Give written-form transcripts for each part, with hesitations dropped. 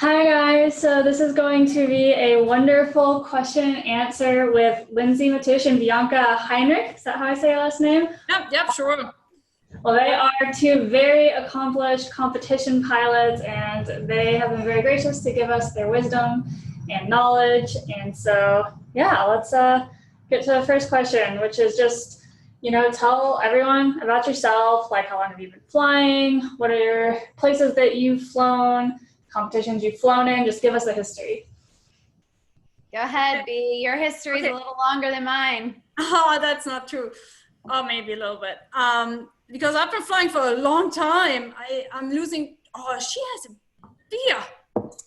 Hi guys, so this is going to be a wonderful question and answer with Lindsay Matush and Bianca Heinrich. Is that how I say your last name? Yep, sure. Well, they are two very accomplished competition pilots and they have been very gracious to give us their wisdom and knowledge. And so, yeah, let's get to the first question, which is just, tell everyone about yourself, like how long have you been flying, what are your places that you've flown, competitions you've flown in, just give us the history. Go ahead, B. Your history is a little longer than mine. Oh, that's not true. Oh, maybe a little bit. Because I've been flying for a long time. I'm losing. Oh, she has a beer.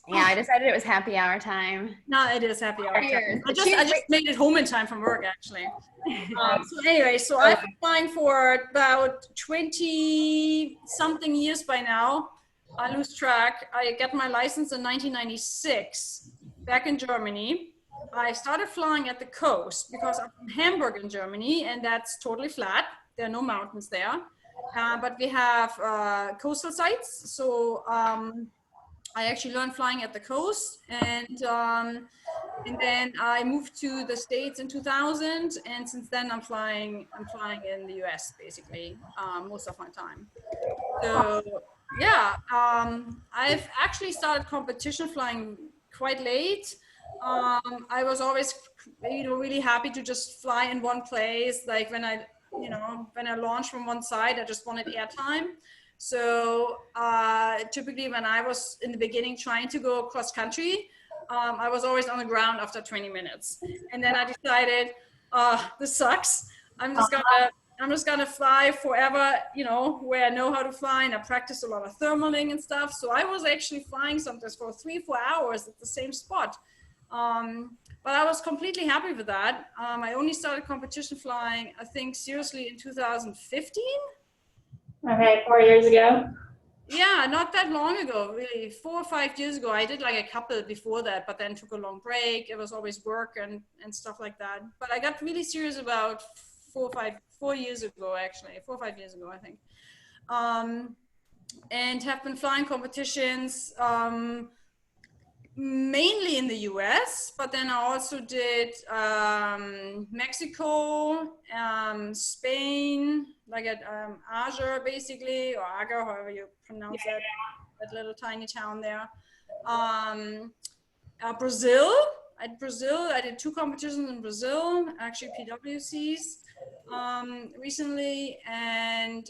Yeah, I decided it was happy hour time. No, it is happy hour time. Cheers. I just made it home in time from work, actually. So anyway, I've been flying for about 20 something years by now. I lose track. I got my license in 1996 back in Germany. I started flying at the coast because I'm from Hamburg in Germany, and that's totally flat. There are no mountains there, but we have coastal sites. So I actually learned flying at the coast, and then I moved to the States in 2000, and since then I'm flying in the US basically most of my time. So yeah, I've actually started competition flying quite late. I was always, really happy to just fly in one place. Like when I launched from one side, I just wanted airtime. So typically when I was in the beginning trying to go cross country, I was always on the ground after 20 minutes. And then I decided, this sucks. I'm just gonna fly forever, where I know how to fly, and I practiced a lot of thermaling and stuff. So I was actually flying sometimes for 3-4 hours at the same spot. But I was completely happy with that. I only started competition flying, I think, seriously in 2015. Okay, 4 years ago. Yeah, not that long ago, really. 4 or 5 years ago. I did like a couple before that, but then took a long break. It was always work and stuff like that. But I got really serious about 4 years ago, actually. 4 or 5 years ago, I think. And have been flying competitions mainly in the US, but then I also did Mexico, Spain, like at Ager basically, or Ager, however you pronounce it, that little tiny town there. Brazil, I did 2 competitions in Brazil, actually PWCs recently, and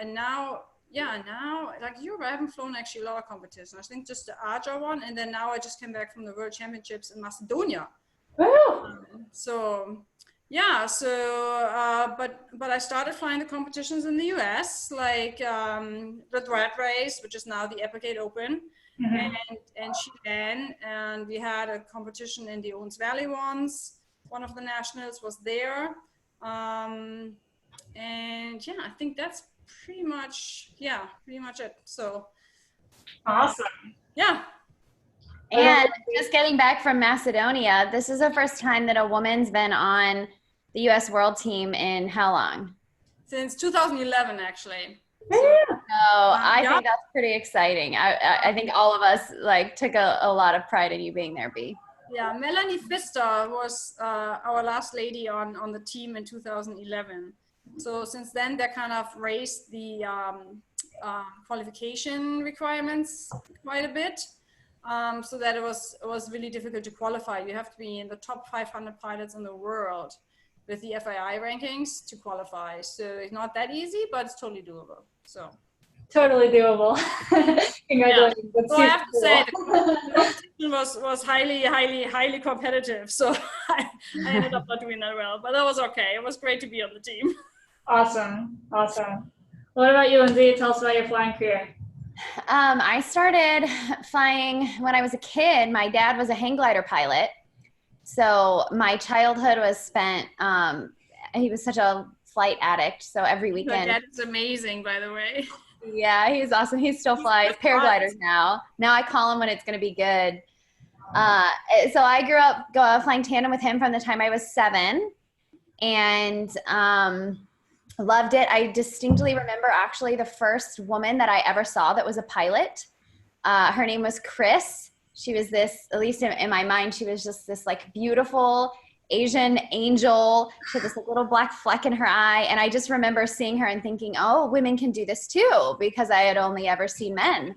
now, like Europe, I haven't flown actually a lot of competitions. I think just the Aja one, and then now I just came back from the World Championships in Macedonia. So yeah, but I started flying the competitions in the US, like the Red Race, which is now the Epicate Open, and Cheyenne, and we had a competition in the Owens Valley once. One of the nationals was there, and yeah, I think that's pretty much it. So Awesome. Yeah. And just getting back from Macedonia, this is the first time that a woman's been on the U.S. World Team in how long? Since 2011, actually. So I think that's pretty exciting. I think all of us took a lot of pride in you being there, B. Yeah, Melanie Pfister was our last lady on the team in 2011. So since then, they kind of raised the qualification requirements quite a bit, so that it was really difficult to qualify. You have to be in the top 500 pilots in the world with the FAI rankings to qualify. So it's not that easy, but it's totally doable. So totally doable. Congratulations. Yeah. So I have to say the competition was highly competitive. So I ended up not doing that well, but that was okay. It was great to be on the team. Awesome. What about you, Lindsay? Tell us about your flying career. I started flying when I was a kid. My dad was a hang glider pilot. So my childhood was spent, he was such a flight addict. So every weekend. Your dad is amazing, by the way. Yeah, he's awesome. He still flies paragliders now. Now I call him when it's going to be good. So I grew up flying tandem with him from the time I was 7, and loved it. I distinctly remember actually the first woman that I ever saw that was a pilot Her name was Chris. She was this, at least in my mind, she was just this like beautiful Asian angel. She had this like, little black fleck in her eye. And I just remember seeing her and thinking, oh, women can do this too, because I had only ever seen men.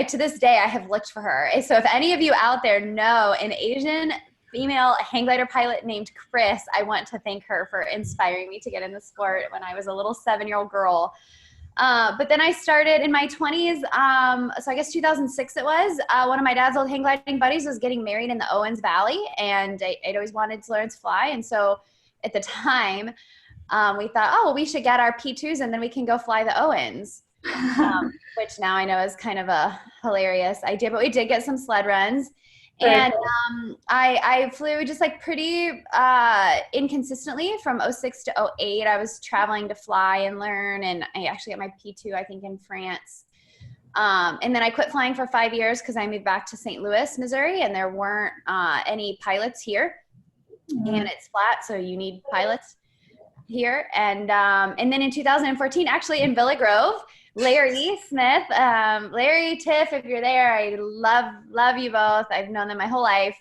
To this day, I have looked for her. So if any of you out there know an Asian female hang glider pilot named Chris, I want to thank her for inspiring me to get in the sport when I was a little 7-year-old girl. But then I started in my 20s. So I guess 2006 it was. One of my dad's old hang gliding buddies was getting married in the Owens Valley, and I'd always wanted to learn to fly. And so at the time, we thought, oh, well, we should get our P2s and then we can go fly the Owens, which now I know is kind of a hilarious idea. But we did get some sled runs. And I flew just like pretty inconsistently from 06 to 08. I was traveling to fly and learn, and I actually got my P2, I think, in France. And then I quit flying for 5 years because I moved back to St. Louis, Missouri, and there weren't any pilots here. And it's flat, so you need pilots here. And then in 2014, actually in Villa Grove, Larry Smith, Larry, Tiff, if you're there, I love you both. I've known them my whole life.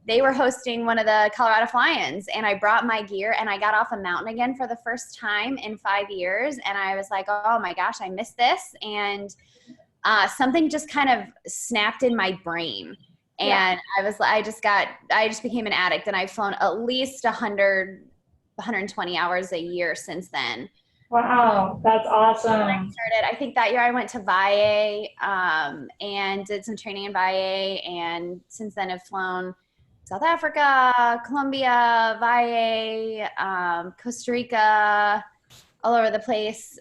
They were hosting one of the Colorado fly-ins, and I brought my gear, and I got off a mountain again for the first time in 5 years. And I was like, oh my gosh, I missed this. And something just kind of snapped in my brain. And I just became an addict, and I've flown at least 120 hours a year since then. Wow, that's awesome. When I started, I think that year I went to VIA and did some training in VIA, and since then I've flown South Africa, Colombia, VIA, Costa Rica, all over the place,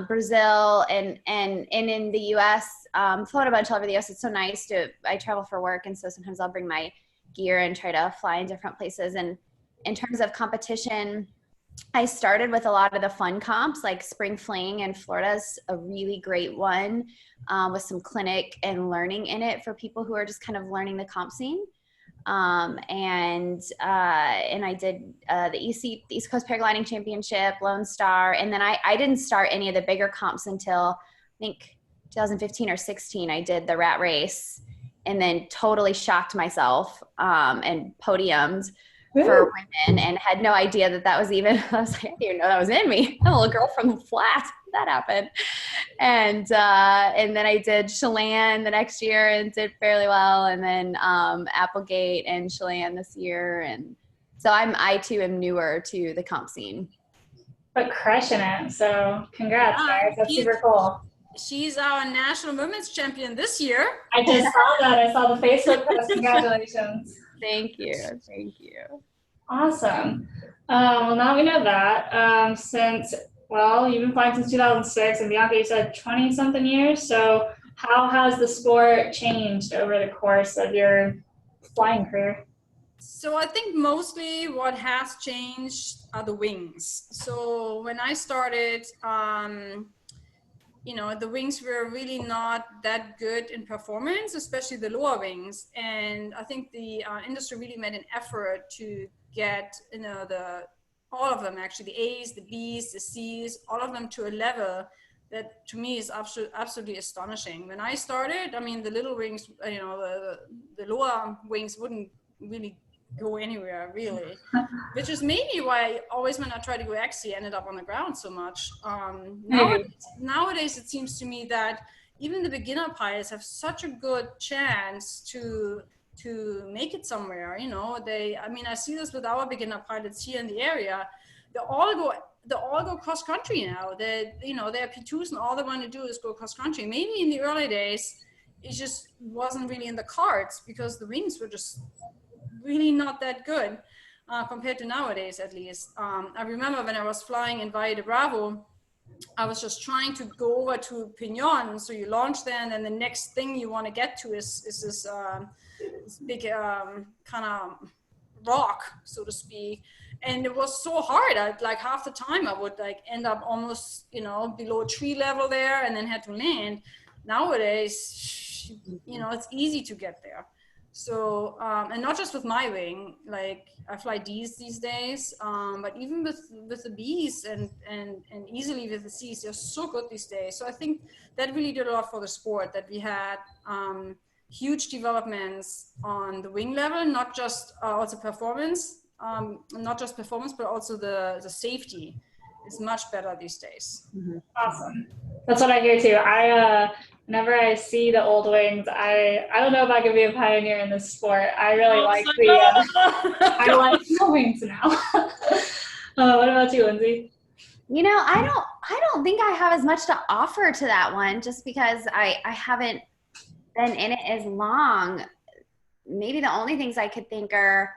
Brazil, and in the U.S., flown a bunch all over the U.S. It's so nice I travel for work, and so sometimes I'll bring my gear and try to fly in different places. And in terms of competition, I started with a lot of the fun comps, like Spring Fling in Florida is a really great one, with some clinic and learning in it for people who are just kind of learning the comp scene. And I did the East Coast Paragliding Championship, Lone Star, and then I didn't start any of the bigger comps until I think 2015 or 16. I did the rat race and then totally shocked myself and podiumed for women, and had no idea that was even, I was like, I didn't even know that was in me. I'm a little girl from the flat. That happened. And then I did Chelan the next year and did fairly well. And then Applegate and Chelan this year. And so I too am newer to the comp scene. But crushing it. So congrats, guys. That's super cool. She's our national women's champion this year. I just saw that. I saw the Facebook post. Congratulations. Thank you. Thank you. Awesome. Well, now we know that. You've been flying since 2006, and Bianca, you said 20-something years. So how has the sport changed over the course of your flying career? So I think mostly what has changed are the wings. So when I started, the wings were really not that good in performance, especially the lower wings. And I think the industry really made an effort to get, all of them actually, the A's, the B's, the C's, all of them to a level that to me is absolutely astonishing. When I started, the little wings, the lower wings wouldn't really go anywhere really, which is maybe why always when I try to go XC, I ended up on the ground so much. Nowadays it seems to me that even the beginner pilots have such a good chance to make it somewhere. I see this with our beginner pilots here in the area. They all go cross country now. They're P2s, and all they want to do is go cross country. Maybe in the early days it just wasn't really in the cards because the wings were just really not that good compared to nowadays, at least. I remember when I was flying in Valle de Bravo, I was just trying to go over to Pignon. So you launch there, and then the next thing you want to get to is this big kind of rock, so to speak. And it was so hard. Half the time I would end up almost, below tree level there and then had to land. Nowadays, it's easy to get there. So, and not just with my wing, like I fly Ds these days, but even with the Bs and easily with the Cs, they're so good these days. So I think that really did a lot for the sport, that we had huge developments on the wing level, not just also performance, not just performance, but also the safety is much better these days. Awesome. That's what I hear too. Whenever I see the old wings, I don't know if I could be a pioneer in this sport. I really like I like the wings now. What about you, Lindsay? You know, I don't think I have as much to offer to that one, just because I haven't been in it as long. Maybe the only things I could think are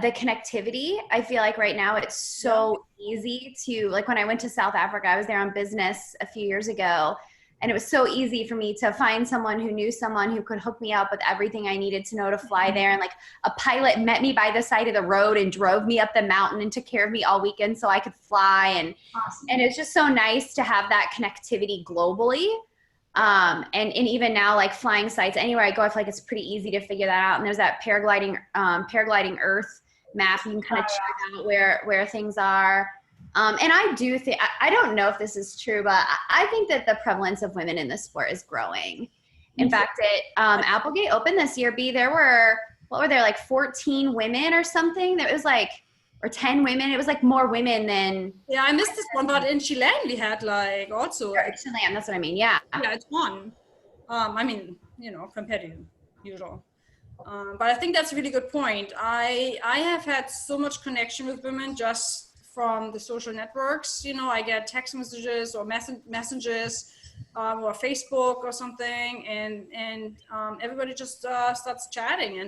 the connectivity. I feel like right now it's so easy to, like when I went to South Africa, I was there on business a few years ago, and it was so easy for me to find someone who knew someone who could hook me up with everything I needed to know to fly there. And like a pilot met me by the side of the road and drove me up the mountain and took care of me all weekend so I could fly. And Awesome. and it's just so nice to have that connectivity globally. And even now, like flying sites anywhere I go, I feel like it's pretty easy to figure that out. And there's that paragliding Earth map. You can kind of check out where things are. And I do think, I don't know if this is true, but I think that the prevalence of women in the sport is growing. In fact, at Applegate Open this year, there were like 14 women or something. That was like, or 10 women. It was like more women than. Yeah, I missed this one, but in Chilean we had like also. Chilean, that's what I mean. Yeah. Yeah, it's one. I mean, you know, compared to usual. But I think that's a really good point. I have had so much connection with women just from the social networks. You know, I get text messages or messages or Facebook or something, and everybody just starts chatting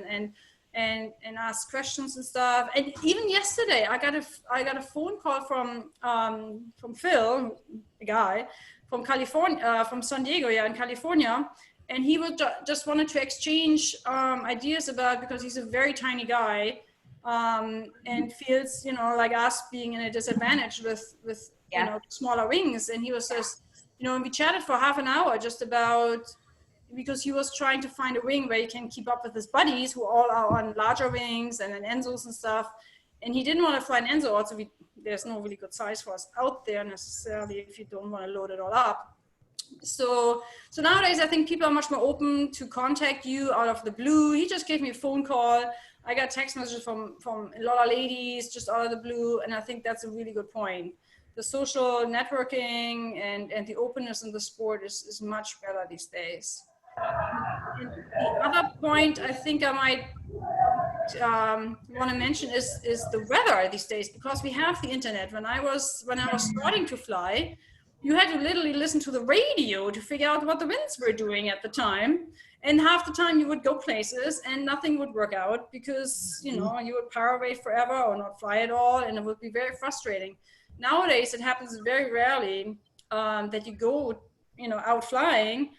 and ask questions and stuff. And even yesterday, I got a phone call from Phil, a guy from California, from San Diego, in California. And he would just wanted to exchange ideas about, because he's a very tiny guy, and feels, you know, like us being in a disadvantage with you know, smaller wings. And he was just, you know, and we chatted for half an hour just about, because he was trying to find a wing where he can keep up with his buddies who all are on larger wings and then Enzos and stuff. And he didn't want to fly an Enzo. Also, there's no really good size for us out there necessarily if you don't want to load it all up. So nowadays, I think people are much more open to contact you out of the blue. He just gave me a phone call. I got text messages from a lot of ladies just out of the blue. And I think that's a really good point. The social networking and the openness in the sport is much better these days. And the other point I think I might want to mention is the weather these days, because we have the internet. When I was starting to fly, you had to literally listen to the radio to figure out what the winds were doing at the time. And half the time you would go places and nothing would work out because, you know, you would power wait forever or not fly at all. And it would be very frustrating. Nowadays, it happens very rarely that you go, you know, out flying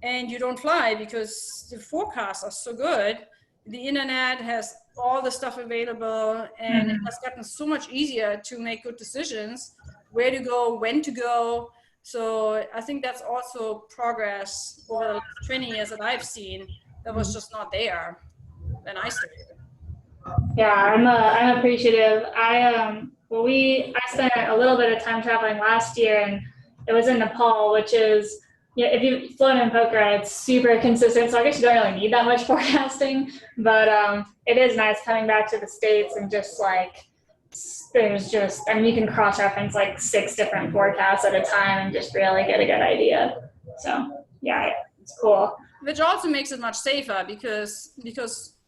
and you don't fly because the forecasts are so good. The internet has all the stuff available, and it has gotten so much easier to make good decisions, where to go, when to go. So I think that's also progress over the last 20 years that I've seen that was just not there when I started. Yeah, I'm appreciative. I spent a little bit of time traveling last year, and it was in Nepal, which is, yeah, if you've flown in poker, it's super consistent. So I guess you don't really need that much forecasting, but it is nice coming back to the States and just like, there's just, I mean, you can cross-reference like 6 different forecasts at a time and just really get a good idea. So yeah, it's cool. Which also makes it much safer because,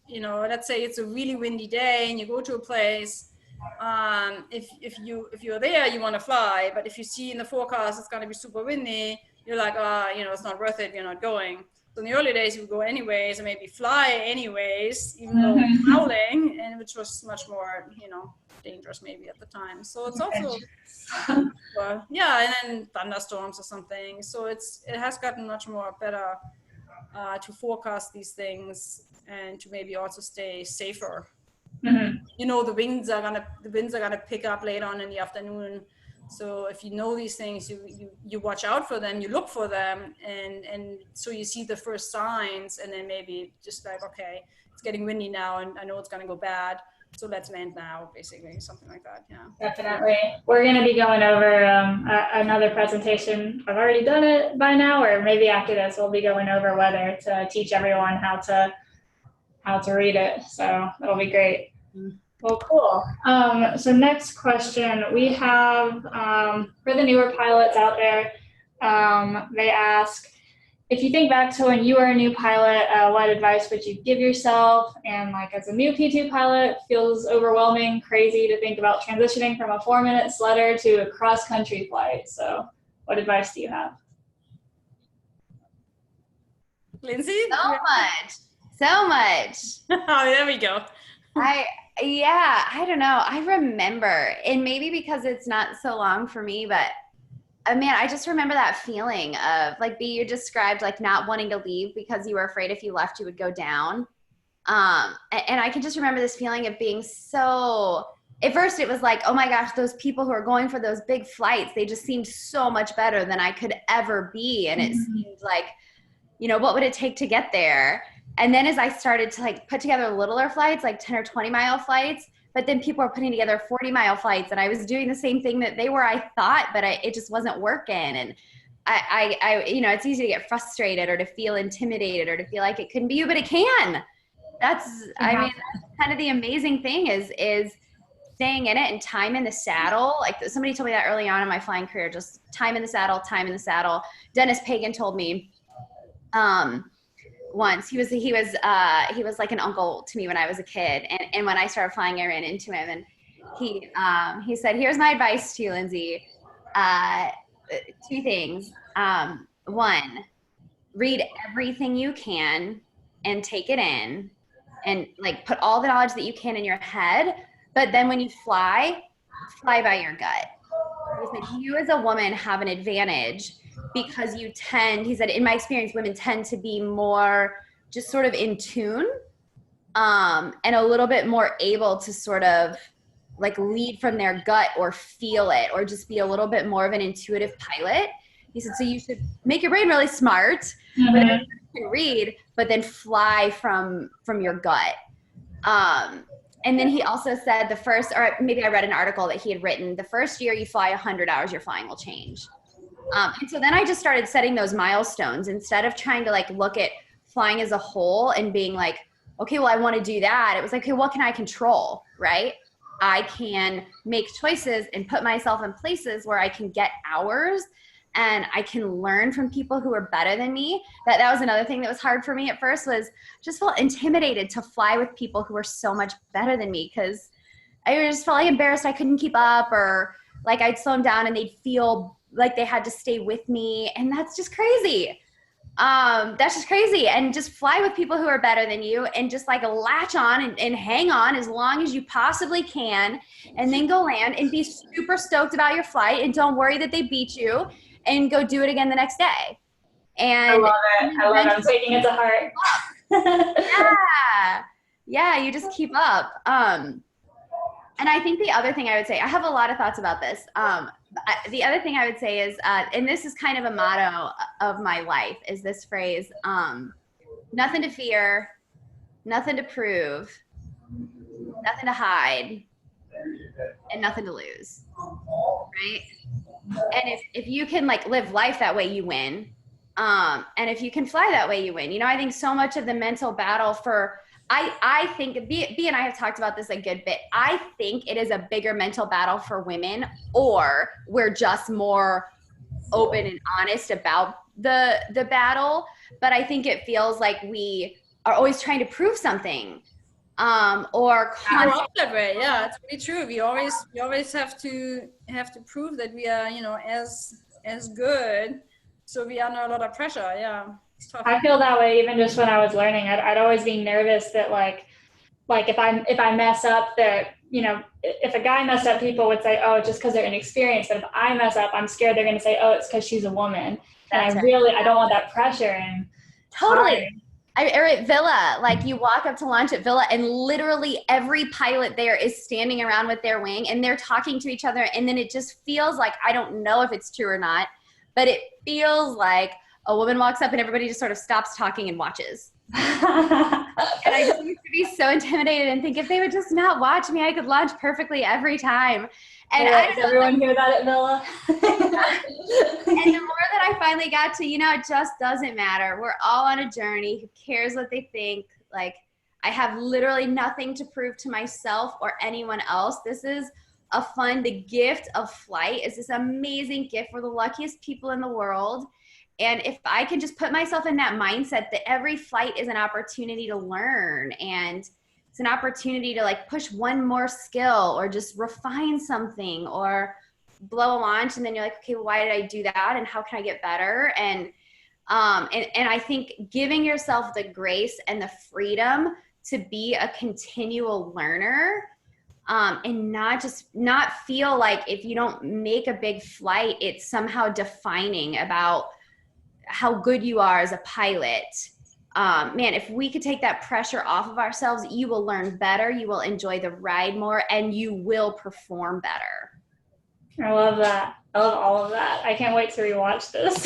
you know, let's say it's a really windy day and you go to a place, if you're there, you want to fly, but if you see in the forecast it's going to be super windy, you're like, you know, it's not worth it, you're not going. So in the early days, you would go anyways and maybe fly anyways, even though it's howling, and which was much more, you know, dangerous maybe at the time. So it's also, yeah, and then thunderstorms or something. So it has gotten much more better to forecast these things and to maybe also stay safer. You know, the winds are gonna pick up later on in the afternoon. So if you know these things, you watch out for them, you look for them, and so you see the first signs, and then maybe just like, okay, it's getting windy now, and I know it's gonna go bad, so let's land now, basically, something like that. Yeah. Definitely. We're going to be going over another presentation. I've already done it by now, or maybe after this, we'll be going over weather to teach everyone how to read it. So that'll be great. Well, cool. So next question we have for the newer pilots out there. They ask, if you think back to when you were a new pilot, what advice would you give yourself? And like as a new P2 pilot, feels overwhelming, crazy to think about transitioning from a 4-minute sledder to a cross-country flight. So what advice do you have? Lindsay? So much. Oh, there we go. I don't know. I remember, and maybe because it's not so long for me, but man, I just remember that feeling of like you described, like not wanting to leave because you were afraid if you left, you would go down. And I can just remember this feeling of being so, at first it was like, oh my gosh, those people who are going for those big flights, they just seemed so much better than I could ever be. And it seemed like, you know, what would it take to get there? And then as I started to like put together littler flights, like 10 or 20 mile flights, but then people were putting together 40-mile flights, and I was doing the same thing that they were, I thought, but it just wasn't working. And I, you know, it's easy to get frustrated or to feel intimidated or to feel like it couldn't be you, but it can. That's, I mean, that's kind of the amazing thing is staying in it and time in the saddle. Like somebody told me that early on in my flying career, just time in the saddle, time in the saddle. Dennis Pagan told me, once he was like an uncle to me when I was a kid, and when I started flying, I ran into him, and he said, here's my advice to you, Lindsay. 2 things. 1, read everything you can and take it in, and like put all the knowledge that you can in your head, but then when you fly by your gut. He said, you as a woman have an advantage because you tend, he said, in my experience, women tend to be more just sort of in tune, and a little bit more able to sort of like lead from their gut or feel it, or just be a little bit more of an intuitive pilot. He said, so you should make your brain really smart, but then you can read, but then fly from your gut. And then he also said the first, or maybe I read an article that he had written, the first year you fly 100 hours, your flying will change. And so then I just started setting those milestones instead of trying to like look at flying as a whole and being like, okay, well, I want to do that. It was like, okay, what can I control, right? I can make choices and put myself in places where I can get hours, and I can learn from people who are better than me. That was another thing that was hard for me at first, was just felt intimidated to fly with people who were so much better than me, because I just felt like embarrassed I couldn't keep up, or like I'd slow them down and they'd feel like they had to stay with me. And that's just crazy. That's just crazy. And just fly with people who are better than you, and just like latch on and hang on as long as you possibly can, and then go land and be super stoked about your flight, and don't worry that they beat you, and go do it again the next day. And I love it. I love it. I'm taking it to heart. Yeah, you just keep up. And I think the other thing I would say, I have a lot of thoughts about this. The other thing I would say is, and this is kind of a motto of my life, is this phrase, nothing to fear, nothing to prove, nothing to hide, and nothing to lose, right? And if you can like live life that way, you win. And if you can fly that way, you win. You know, I think so much of the mental battle for, I think B and I have talked about this a good bit. I think it is a bigger mental battle for women, or we're just more open and honest about the battle. But I think it feels like we are always trying to prove something, or we're all that way. Yeah, it's really true. We always have to prove that we are, you know, as good. So we are under a lot of pressure. Yeah. I feel that way even just when I was learning. I'd always be nervous that like if I mess up, that, you know, if a guy messed up, people would say, oh, just because they're inexperienced. But if I mess up, I'm scared they're going to say, oh, it's because she's a woman. And I don't want that pressure. And totally. or at Villa, like you walk up to launch at Villa and literally every pilot there is standing around with their wing and they're talking to each other. And then it just feels like, I don't know if it's true or not, but it feels like a woman walks up and everybody just sort of stops talking and watches. And I just used to be so intimidated and think if they would just not watch me, I could launch perfectly every time. And does everyone hear that at Villa? And the more that I finally got to, it just doesn't matter. We're all on a journey. Who cares what they think? Like, I have literally nothing to prove to myself or anyone else. This is the gift of flight is this amazing gift. We're the luckiest people in the world. And if I can just put myself in that mindset that every flight is an opportunity to learn, and it's an opportunity to like push one more skill or just refine something or blow a launch, and then you're like, okay, well, why did I do that? And how can I get better? And I think giving yourself the grace and the freedom to be a continual learner, and not feel like if you don't make a big flight, it's somehow defining about how good you are as a pilot. Man, if we could take that pressure off of ourselves, you will learn better, you will enjoy the ride more, and you will perform better. I love that. I love all of that. I can't wait to rewatch this.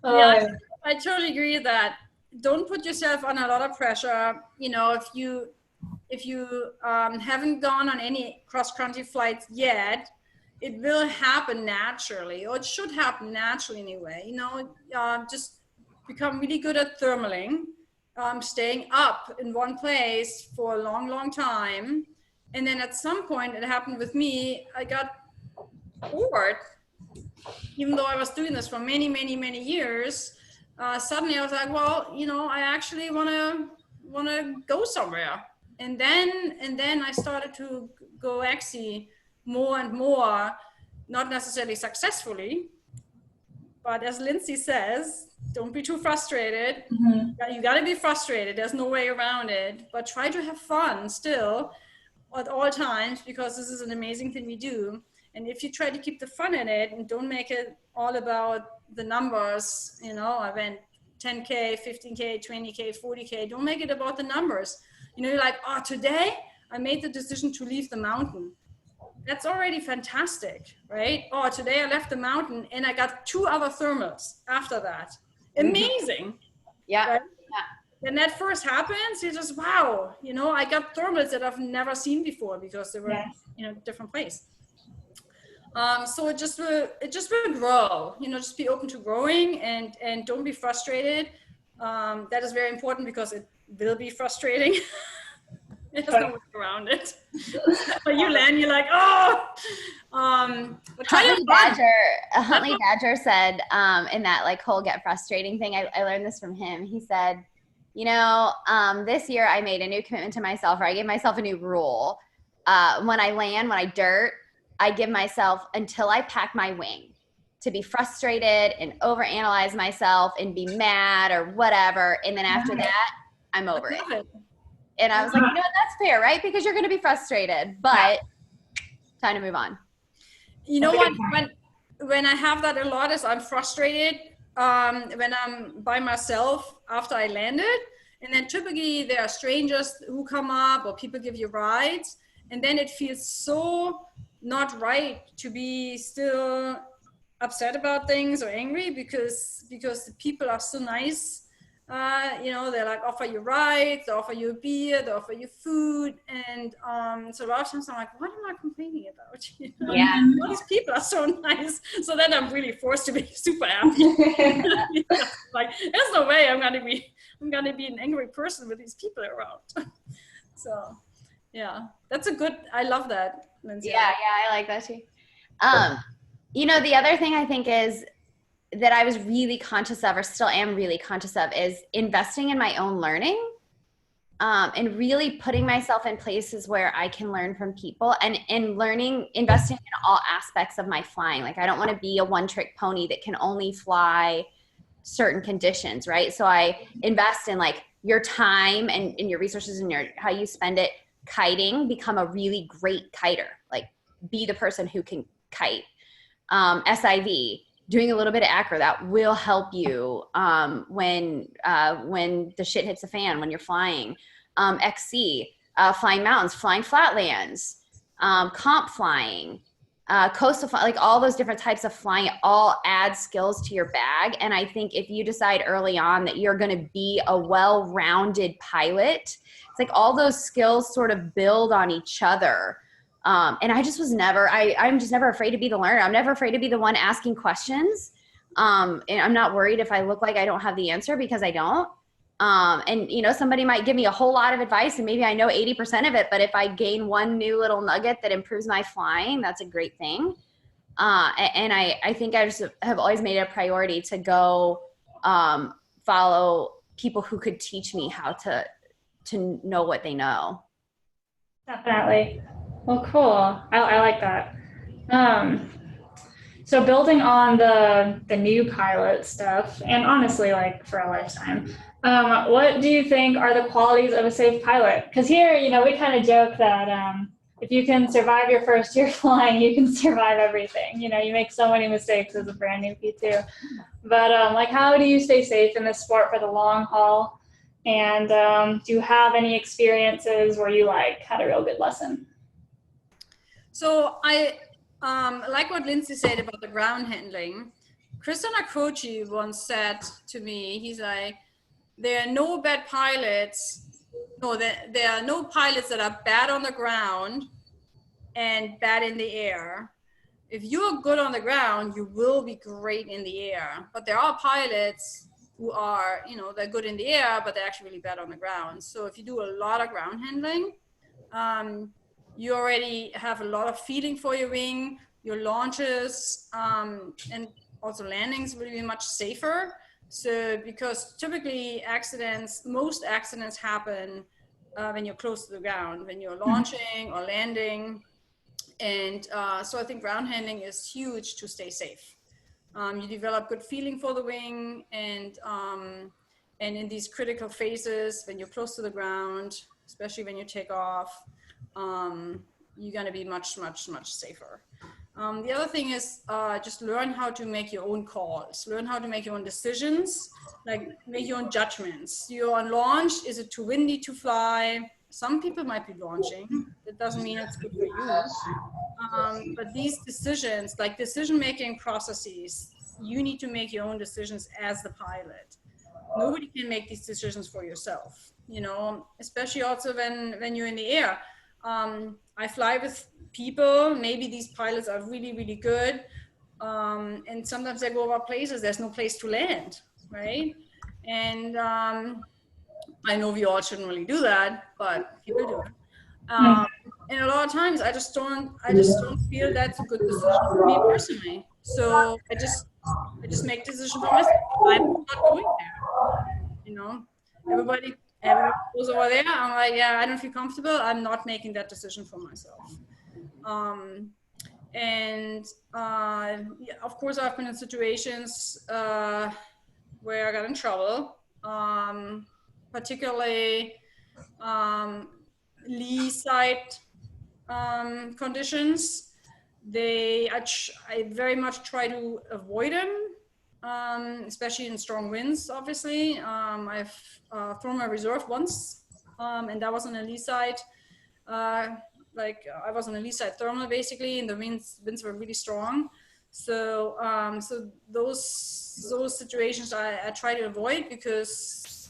Yeah, I totally agree with that. Don't put yourself on a lot of pressure. If you haven't gone on any cross-country flights yet, it will happen naturally, or it should happen naturally anyway. Just become really good at thermaling, staying up in one place for a long, long time. And then at some point, it happened with me, I got bored. Even though I was doing this for many, many, many years, suddenly I was like, well, I actually want to go somewhere. And then I started to go actually more and more, not necessarily successfully, but as Lindsay says, don't be too frustrated. You got to be frustrated. There's no way around it, but try to have fun still at all times, because this is an amazing thing we do. And if you try to keep the fun in it and don't make it all about the numbers, I went 10K, 15K, 20K, 40K, don't make it about the numbers. You're like, oh, today I made the decision to leave the mountain. That's already fantastic, right? Oh, today I left the mountain and I got 2 other thermals after that. Amazing. Yeah. Right? When that first happens, you just, wow, I got thermals that I've never seen before because they were in a different place. So it just will grow, just be open to growing and don't be frustrated. That is very important because it will be frustrating. There's no way around it. When you land, you're like, oh. Huntley Badger said in that like whole get frustrating thing, I learned this from him. He said, this year I made a new commitment to myself, or I gave myself a new rule. When I dirt, I give myself until I pack my wing to be frustrated and overanalyze myself and be mad or whatever. And then after that, I'm over it. And I was like, that's fair, right? Because you're going to be frustrated, but time to move on. You know what? When I have that a lot is I'm frustrated when I'm by myself after I landed. And then typically there are strangers who come up or people give you rides. And then it feels so not right to be still upset about things or angry because the people are so nice. They like offer you rides, they offer you a beer, they offer you food, and so a lot of times I'm like, what am I complaining about? Yeah, all these people are so nice. So then I'm really forced to be super happy. Like, there's no way I'm gonna be an angry person with these people around. So yeah, I love that, Lindsay. Yeah, I like that too. The other thing I think is that I was really conscious of, or still am really conscious of, is investing in my own learning, and really putting myself in places where I can learn from people and investing in all aspects of my flying. Like, I don't want to be a one-trick pony that can only fly certain conditions, right? So I invest in like your time and your resources and how you spend it kiting. Become a really great kiter. Like, be the person who can kite. SIV. doing a little bit of acro, that will help you when the shit hits the fan, when you're flying. XC, flying mountains, flying flatlands, comp flying, coastal flying, like all those different types of flying, all add skills to your bag. And I think if you decide early on that you're going to be a well-rounded pilot, it's like all those skills sort of build on each other. And I just was never, I'm just never afraid to be the learner. I'm never afraid to be the one asking questions. And I'm not worried if I look like I don't have the answer, because I don't. And you know, somebody might give me a whole lot of advice and maybe I know 80% of it, but if I gain one new little nugget that improves my flying, that's a great thing. And I think I just have always made it a priority to go follow people who could teach me how to know what they know. Definitely. Well, cool. I like that. So building on the new pilot stuff, and honestly, like for a lifetime, what do you think are the qualities of a safe pilot? Because here, you know, we kind of joke that if you can survive your first year flying, you can survive everything. You know, you make so many mistakes as a brand new P2. But like, how do you stay safe in this sport for the long haul? And do you have any experiences where you like had a real good lesson? So I like what Lindsay said about the ground handling. Christian Akrochi once said to me, he's like, there are no bad pilots. No, there are no pilots that are bad on the ground and bad in the air. If you're good on the ground, you will be great in the air. But there are pilots who are, you know, they're good in the air, but they're actually really bad on the ground. So if you do a lot of ground handling, you already have a lot of feeling for your wing, your launches, and also landings will be much safer. So because typically most accidents happen when you're close to the ground, when you're launching or landing. And so I think ground handling is huge to stay safe. You develop good feeling for the wing, and in these critical phases, when you're close to the ground, especially when you take off, you're going to be much, much, much safer. The other thing is just learn how to make your own calls, learn how to make your own decisions, like make your own judgments. You're on launch, is it too windy to fly? Some people might be launching. That doesn't mean it's good for you. But these decisions, like decision-making processes, you need to make your own decisions as the pilot. Nobody can make these decisions for yourself, you know, especially also when you're in the air. I fly with people, maybe these pilots are really, really good. And sometimes they go over places, there's no place to land, right? And I know we all shouldn't really do that, but people do it. And a lot of times I just don't feel that's a good decision for me personally. So I just make decisions for myself. I'm not going there, you know. Everybody goes over there. I'm like, yeah, I don't feel comfortable. I'm not making that decision for myself. Yeah, of course, I've been in situations where I got in trouble, particularly lee side conditions. I very much try to avoid them, especially in strong winds, obviously. I've thrown my reserve once, and that was on a lee side. I was on a lee side thermal basically, and the winds were really strong. So so those situations I try to avoid, because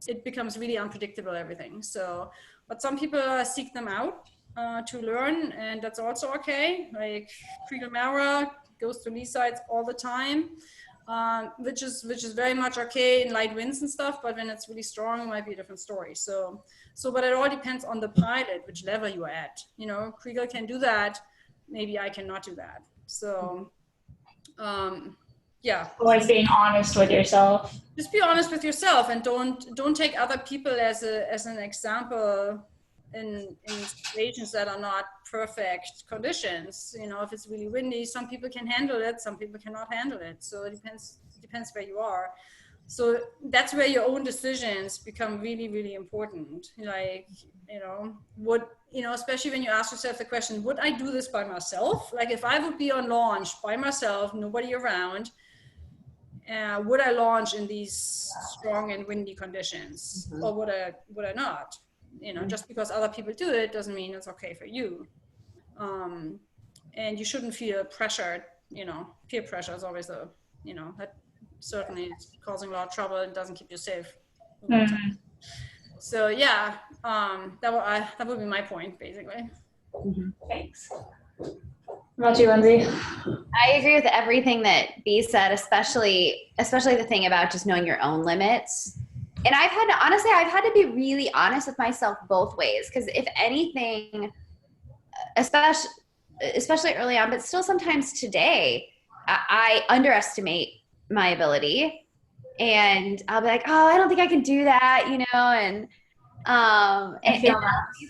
it becomes really unpredictable, everything. So, but some people seek them out to learn, and that's also okay. Like Kriegel Mara goes to lee sides all the time, which is very much okay in light winds and stuff. But when it's really strong, it might be a different story. So but it all depends on the pilot, which level you're at. You know, Kriegel can do that. Maybe I cannot do that. So, yeah. Always being honest with yourself. Just be honest with yourself, and don't take other people as an example in situations that are not perfect conditions. You know, if it's really windy, some people can handle it, some people cannot handle it. So it depends where you are. So that's where your own decisions become really, really important. Like, especially when you ask yourself the question, would I do this by myself? Like if I would be on launch by myself, nobody around, would I launch in these strong and windy conditions, or would I not? Just because other people do it doesn't mean it's okay for you. And you shouldn't feel pressured. Peer pressure is always that certainly is causing a lot of trouble and doesn't keep you safe. So yeah, that would be my point basically. Thanks. What about you, Lindsay? I agree with everything that B said, especially the thing about just knowing your own limits. And I've had to be really honest with myself both ways, because if anything, especially early on, but still sometimes today, I underestimate my ability, and I'll be like, oh, I don't think I can do that, and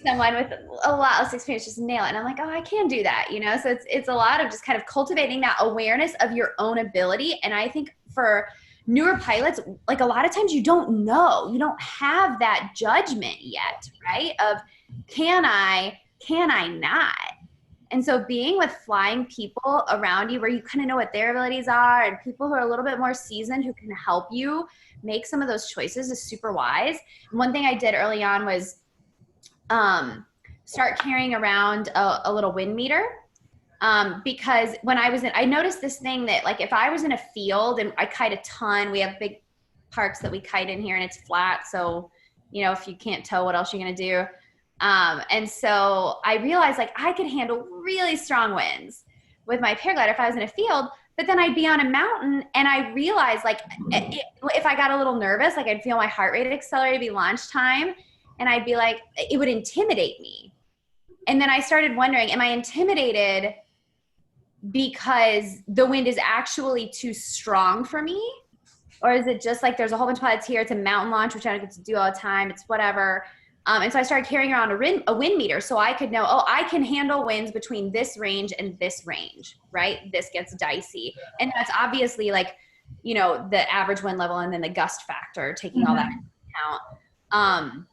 someone with a lot less experience just nail it, and I'm like, oh, I can do that, so it's a lot of just kind of cultivating that awareness of your own ability. And I think for newer pilots, like a lot of times you don't have that judgment yet, right, of can I not. And so being with flying people around you where you kind of know what their abilities are, and people who are a little bit more seasoned who can help you make some of those choices is super wise. And one thing I did early on was start carrying around a little wind meter. Because when I noticed this thing that, like, if I was in a field and I kite a ton, we have big parks that we kite in here and it's flat. So, if you can't tow, what else are you going to do? And so I realized, like, I could handle really strong winds with my paraglider if I was in a field, but then I'd be on a mountain and I realized, like, if I got a little nervous, like I'd feel my heart rate accelerate, it'd be launch time, and I'd be like, it would intimidate me. And then I started wondering, am I intimidated because the wind is actually too strong for me? Or is it just like there's a whole bunch of pilots here, it's a mountain launch, which I don't get to do all the time, it's whatever. And so I started carrying around a wind meter so I could know, oh, I can handle winds between this range and this range, right? This gets dicey. And that's obviously like, the average wind level and then the gust factor, taking all that into account.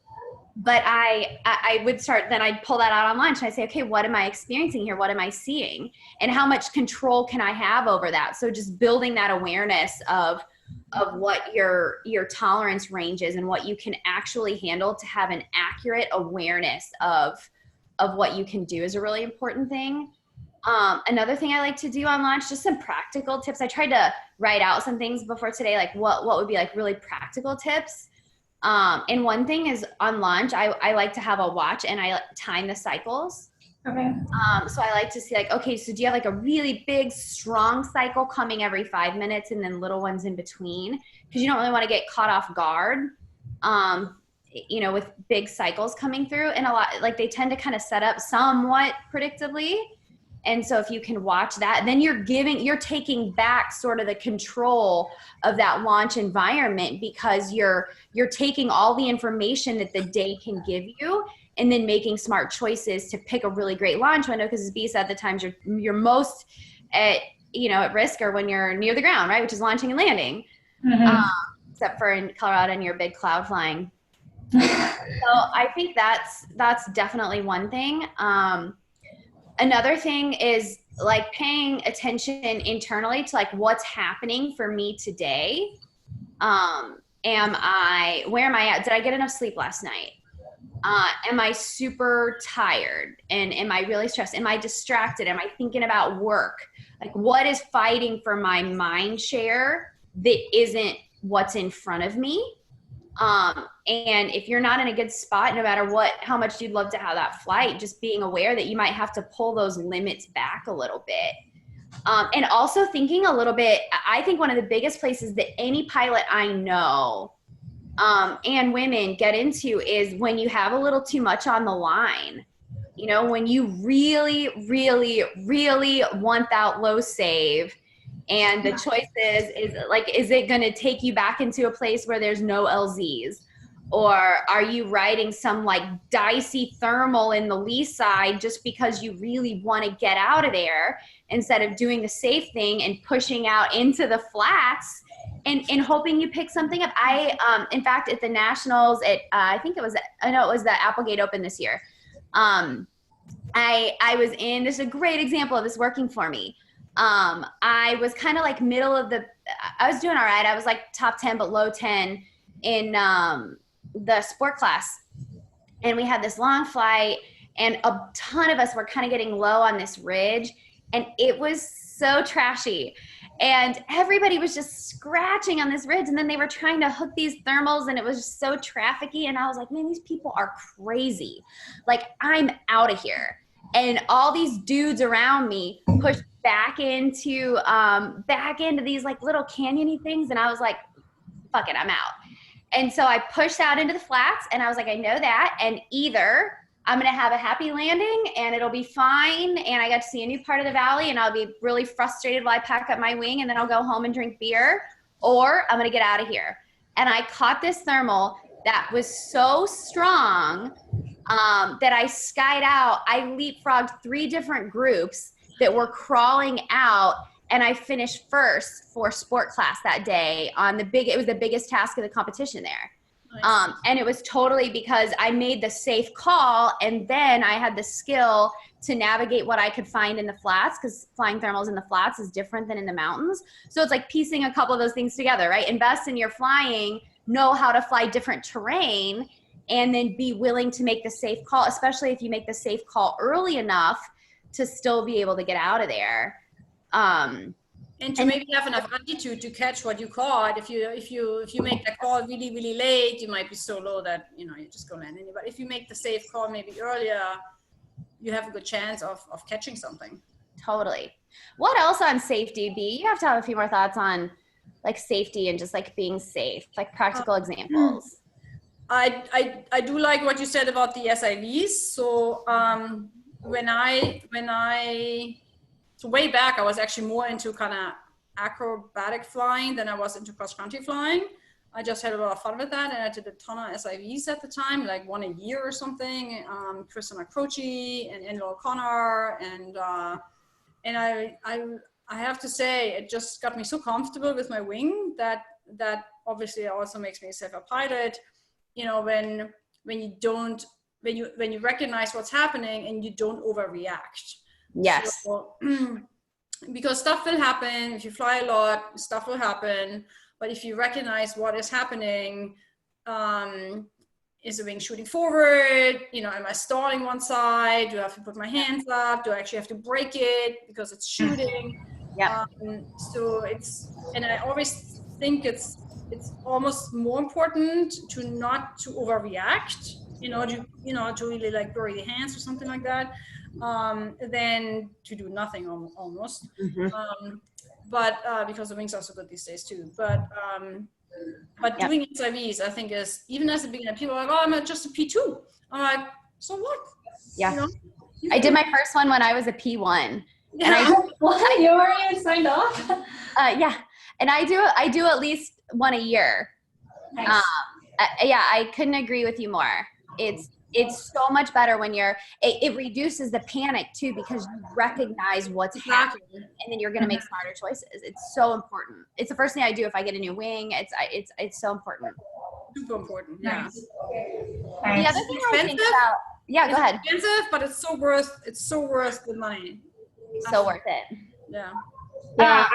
But I would start, then I'd pull that out on launch and I'd say, okay, what am I experiencing here? What am I seeing? And how much control can I have over that? So just building that awareness of what your tolerance range is and what you can actually handle to have an accurate awareness of what you can do is a really important thing. Another thing I like to do on launch, just some practical tips. I tried to write out some things before today, like what would be like really practical tips. And one thing is on launch, I like to have a watch and I time the cycles. Okay. So I like to see, like, okay, so do you have like a really big, strong cycle coming every 5 minutes and then little ones in between? Because you don't really want to get caught off guard, with big cycles coming through. And a lot, like, they tend to kind of set up somewhat predictably. And so if you can watch that, then you're taking back sort of the control of that launch environment, because you're taking all the information that the day can give you and then making smart choices to pick a really great launch window. Because as B said, the times you're most at risk are when you're near the ground, right? Which is launching and landing, except for in Colorado and your big cloud flying. So I think that's definitely one thing. Another thing is like paying attention internally to like what's happening for me today. Where am I at? Did I get enough sleep last night? Am I super tired? And am I really stressed? Am I distracted? Am I thinking about work? Like, what is fighting for my mind share that isn't what's in front of me? And if you're not in a good spot, no matter how much you'd love to have that flight, just being aware that you might have to pull those limits back a little bit. And also thinking a little bit, I think one of the biggest places that any pilot I know, and women get into is when you have a little too much on the line. When you really, really, really want that low save, and the choice is like, is it going to take you back into a place where there's no LZs? Or are you riding some like dicey thermal in the lee side just because you really want to get out of there, instead of doing the safe thing and pushing out into the flats and hoping you pick something up. In fact, at the Nationals, I think it was the Applegate Open this year. I was in, this is a great example of this working for me. I was kind of like I was doing all right. I was like top 10, but low 10 in the sport class. And we had this long flight and a ton of us were kind of getting low on this ridge. And it was so trashy. And everybody was just scratching on this ridge. And then they were trying to hook these thermals and it was just so trafficky. And I was like, man, these people are crazy. Like, I'm out of here. And all these dudes around me pushed back into these like little canyony things. And I was like, fuck it, I'm out. And so I pushed out into the flats and I was like, I know that. And either I'm going to have a happy landing and it'll be fine. And I got to see a new part of the valley and I'll be really frustrated while I pack up my wing and then I'll go home and drink beer, or I'm going to get out of here. And I caught this thermal that was so strong that I skied out. I leapfrogged 3 different groups that were crawling out. And I finished first for sport class that day it was the biggest task of the competition there. Nice. And it was totally because I made the safe call and then I had the skill to navigate what I could find in the flats, because flying thermals in the flats is different than in the mountains. So it's like piecing a couple of those things together, right? Invest in your flying, know how to fly different terrain, and then be willing to make the safe call, especially if you make the safe call early enough to still be able to get out of there. And to maybe have enough altitude to catch what you caught. If you make that call really, really late, you might be so low that, you're just going to land anywhere. But if you make the safe call maybe earlier, you have a good chance of catching something. Totally. What else on safety, B? You have to have a few more thoughts on like safety and just like being safe, like practical examples. I do like what you said about the SIVs. So so way back, I was actually more into kind of acrobatic flying than I was into cross-country flying. I just had a lot of fun with that, and I did a ton of SIVs at the time, like 1 a year or something. Kristen Croce and Angela O'Connor, and I have to say, it just got me so comfortable with my wing that obviously also makes me a safer pilot. When you recognize what's happening and you don't overreact. Yes. So, because stuff will happen. If you fly a lot, stuff will happen. But if you recognize what is happening, is the wing shooting forward? Am I stalling one side? Do I have to put my hands up? Do I actually have to break it because it's shooting? Yeah. So and I always think it's almost more important to not to overreact, to really like bury the hands or something like that, than to do nothing almost. Mm-hmm. But because the wings are so good these days too. But doing SIVs, I think, is, even as a beginner, people are like, oh, I'm just a P2. I'm like, so what? Yeah. I did my first one when I was a P1. Yeah. And what? You already signed off? Yeah. And I do at least 1 a year. Nice. I couldn't agree with you more. It's so much better when it reduces the panic too, because you recognize what's happening and then you're going to make smarter choices. It's so important. It's the first thing I do if I get a new wing. It's so important. Super important. Yeah. Nice. The other thing I think about, go ahead. It's expensive, but it's so worth the money. So worth it. Yeah. Yeah.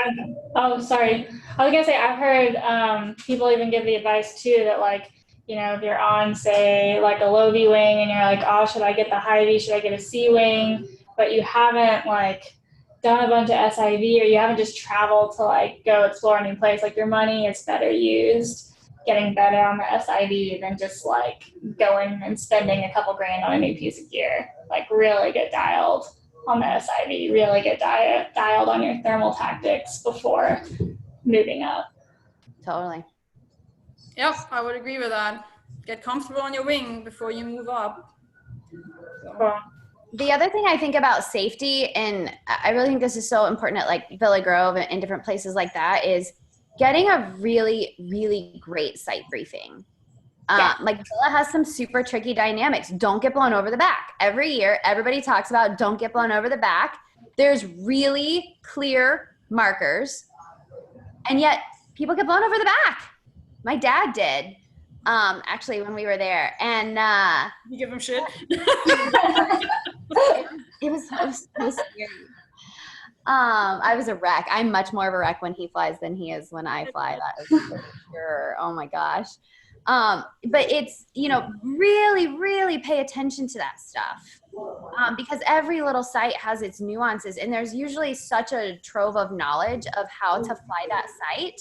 Sorry. I was gonna say, I've heard people even give the advice too that, like, if you're on, say, like a low V wing and you're like, oh, should I get the high V? Should I get a C wing? But you haven't like done a bunch of SIV, or you haven't just traveled to like go explore a new place. Like, your money is better used getting better on the SIV than just like going and spending a couple grand on a new piece of gear. Like, really get dialed on the SIV, really get dialed on your thermal tactics before moving up. Totally. Yep, I would agree with that. Get comfortable on your wing before you move up. Cool. The other thing I think about safety, and I really think this is so important at like Villa Grove and different places like that, is getting a really, really great site briefing. Like, Villa has some super tricky dynamics. Don't get blown over the back. Every year, everybody talks about don't get blown over the back. There's really clear markers, and yet people get blown over the back. My dad did, actually, when we were there. And you give him shit. it was so scary. I was a wreck. I'm much more of a wreck when he flies than he is when I fly. That is for sure. Oh my gosh. But it's, you know, really, really pay attention to that stuff. Because every little site has its nuances, and there's usually such a trove of knowledge of how to fly that site.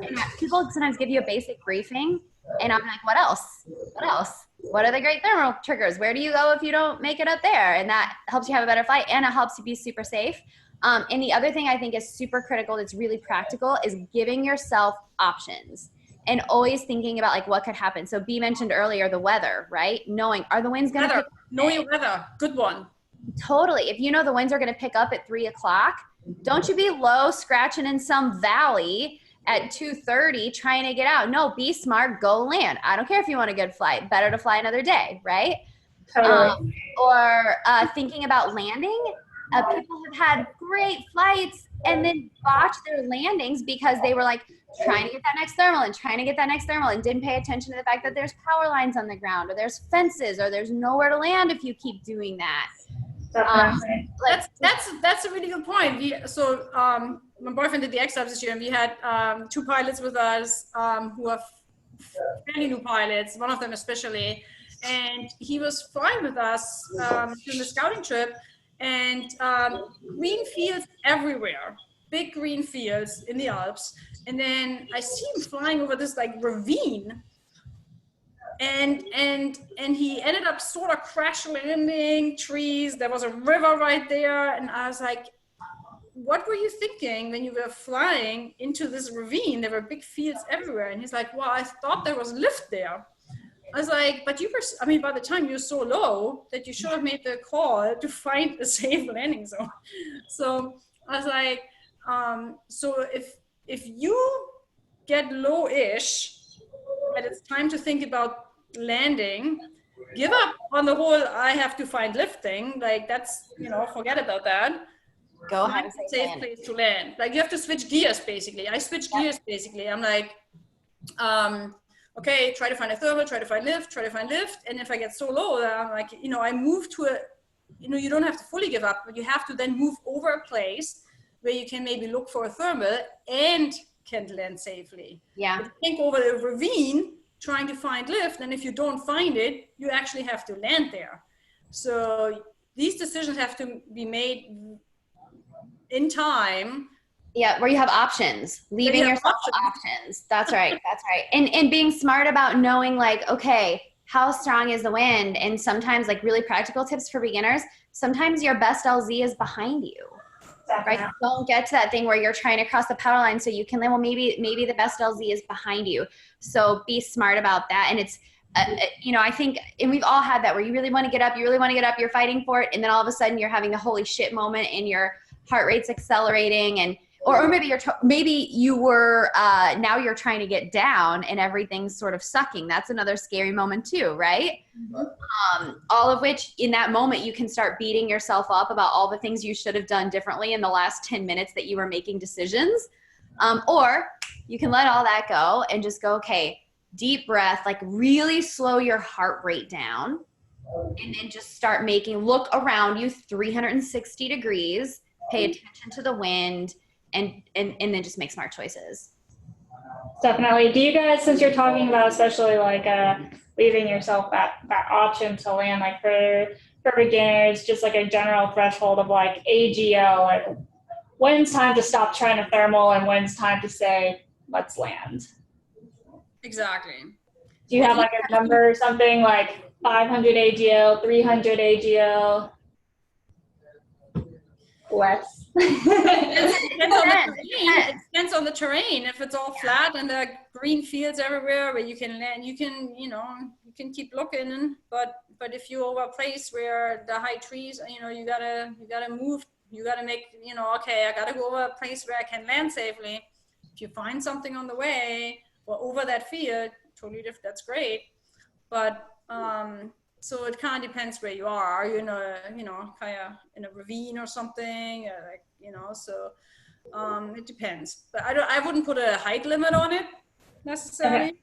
And people sometimes give you a basic briefing, and I'm like, what else? What else? What are the great thermal triggers? Where do you go if you don't make it up there? And that helps you have a better flight, and it helps you be super safe. And the other thing I think is super critical that's really practical is giving yourself options and always thinking about like what could happen. So B mentioned earlier the weather, right? Knowing, are the winds going to pick up? Know your weather. Good one. Totally. If you know the winds are going to pick up at 3 o'clock, don't you be low scratching in some valley at 2:30 trying to get out. No, be smart, go land. I don't care if you want a good flight. Better to fly another day, right? Totally. Or thinking about landing. People have had great flights and then botched their landings because they were like trying to get that next thermal and didn't pay attention to the fact that there's power lines on the ground, or there's fences, or there's nowhere to land if you keep doing that. That's a really good point. My boyfriend did the X-Labs this year, and we had 2 pilots with us who are fairly new pilots, one of them especially, and he was flying with us during the scouting trip, and green fields everywhere, big green fields in the Alps. And then I see him flying over this like ravine, and he ended up sort of crash landing trees. There was a river right there, and I was like, what were you thinking when you were flying into this ravine? There were big fields everywhere. And he's like, well, I thought there was lift there. I was like, but you were, I mean, by the time you're so low that you should have made the call to find a safe landing zone. So I was like, so if you get low-ish and it's time to think about landing, give up on the whole I have to find lifting. Like that's, you know, forget about that. Go Find ahead. a safe place to land. Like you have to switch gears basically. I switch gears basically. I'm like, okay, try to find a thermal, try to find lift. And if I get so low that I'm like, you know, I move to a, you know, you don't have to fully give up, but you have to then move over a place where you can maybe look for a thermal and can land safely. Yeah. If you think over the ravine trying to find lift, and if you don't find it, you actually have to land there. So these decisions have to be made in time. Yeah, where you have options, leaving yourself options. That's right. That's right. And being smart about knowing like, okay, how strong is the wind? And sometimes like really practical tips for beginners, sometimes your best LZ is behind you. Right? Don't get to that thing where you're trying to cross the power line so you can land. Well, maybe the best LZ is behind you. So be smart about that. And it's, you know, I think, and we've all had that where you really want to get up, you're fighting for it. And then all of a sudden you're having the holy shit moment and your heart rate's accelerating, and or maybe you were now you're trying to get down and everything's sort of sucking. That's another scary moment too, right? Mm-hmm. All of which in that moment you can start beating yourself up about all the things you should have done differently in the last 10 minutes that you were making decisions. Or you can let all that go and just go, okay, deep breath, like really slow your heart rate down, and then just start look around you 360 degrees, pay attention to the wind, and then just make smart choices. Definitely. Do you guys, since you're talking about especially like leaving yourself that option to land, like for beginners, just like a general threshold of like AGL, like when's time to stop trying to thermal and when's time to say, let's land? Exactly. Do you have like a number or something like 500 AGL, 300 AGL? Less. It depends on the terrain. If it's all flat and there are green fields everywhere where you can land, you can keep looking. But if you're over a place where the high trees, you gotta move. You gotta make, okay, I gotta go over a place where I can land safely. If you find something on the way or over that field, totally different. That's great. But so it kind of depends where you are. Are you in a, kind of in a ravine or something, so It depends, but I wouldn't put a height limit on it necessarily. Okay.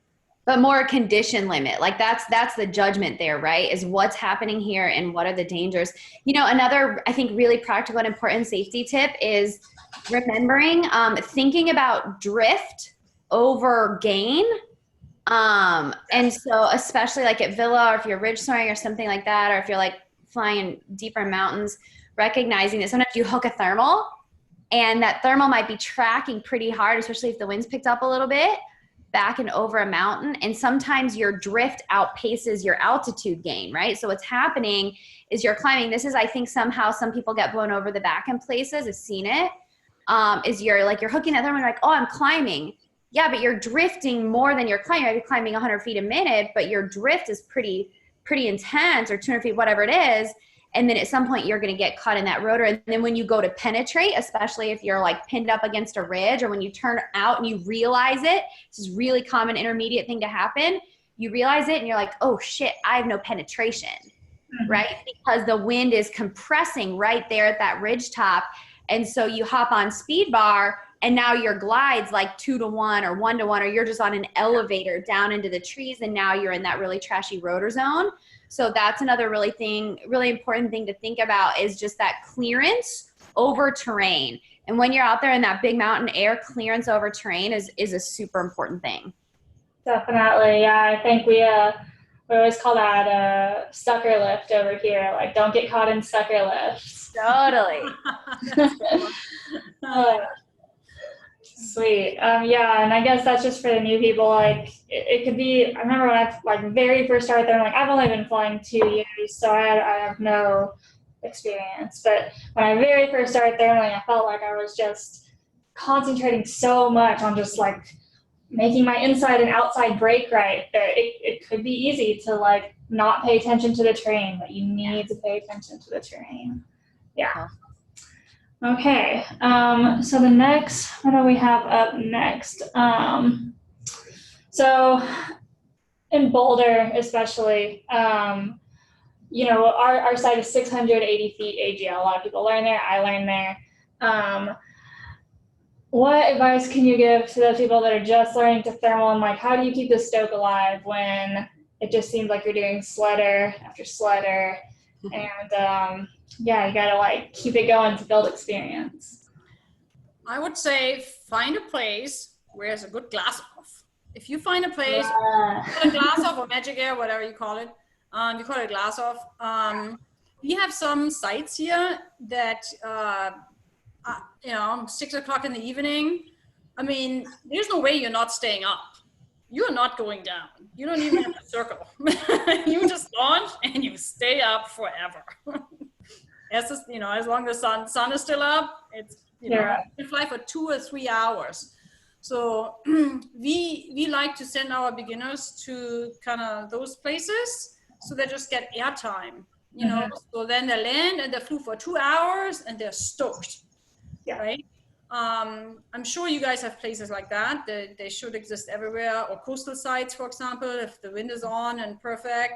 But more a condition limit. Like that's the judgment there, right? Is what's happening here and what are the dangers. You know, another, I think, really practical and important safety tip is remembering, thinking about drift over gain. And so especially like at Villa, or if you're ridge soaring or something like that, or if you're like flying deeper in mountains, recognizing that sometimes you hook a thermal and that thermal might be tracking pretty hard, especially if the wind's picked up a little bit, back and over a mountain. And sometimes your drift outpaces your altitude gain, right? So what's happening is you're climbing. This is, I think, somehow some people get blown over the back in places. I've seen it. Is you're hooking that thermal and you're like, oh, I'm climbing. Yeah, but you're drifting more than you're climbing. You're climbing 100 feet a minute, but your drift is pretty intense, or 200 feet, whatever it is. And then at some point you're going to get caught in that rotor. And then when you go to penetrate, especially if you're like pinned up against a ridge, or when you turn out and you realize it, this is really common intermediate thing to happen. You realize it and you're like, oh shit, I have no penetration, right? Because the wind is compressing right there at that ridge top. And so you hop on speed bar and now your glide's like 2 to 1 or 1 to 1, or you're just on an elevator down into the trees. And now you're in that really trashy rotor zone. So that's another really important thing to think about, is just that clearance over terrain. And when you're out there in that big mountain air, clearance over terrain is a super important thing. Definitely. Yeah, I think we always call that sucker lift over here. Like, don't get caught in sucker lifts. Totally. Sweet. Yeah, and I guess that's just for the new people. Like, it could be, I remember when I like very first started there, like, I've only been flying 2 years, so I have no experience. But when I very first started thermaling, I felt like I was just concentrating so much on just like making my inside and outside brake right that it could be easy to like not pay attention to the terrain, but you need to pay attention to the terrain. Yeah. Okay, so the next, what do we have up next? So in Boulder, especially, you know, our site is 680 feet AGL. A lot of people learn there. I learned there. What advice can you give to those people that are just learning to thermal, and like, how do you keep the Stoke alive when it just seems like you're doing sledder after sledder, and yeah, you gotta like keep it going to build experience? I would say find a place where there's a good glass off. If you find a place, a glass off or magic air, whatever you call it a glass off. We have some sites here that, you know, 6 o'clock in the evening. I mean, there's no way you're not staying up. You're not going down. You don't even have to circle. You just launch and you stay up forever. You know, as long as the sun is still up, it's, you know, you fly for 2 or 3 hours. So we like to send our beginners to kind of those places, so they just get airtime, you know. So then they land and they flew for 2 hours and they're stoked, right? I'm sure you guys have places like that. They should exist everywhere, or coastal sites, for example. If the wind is on and perfect,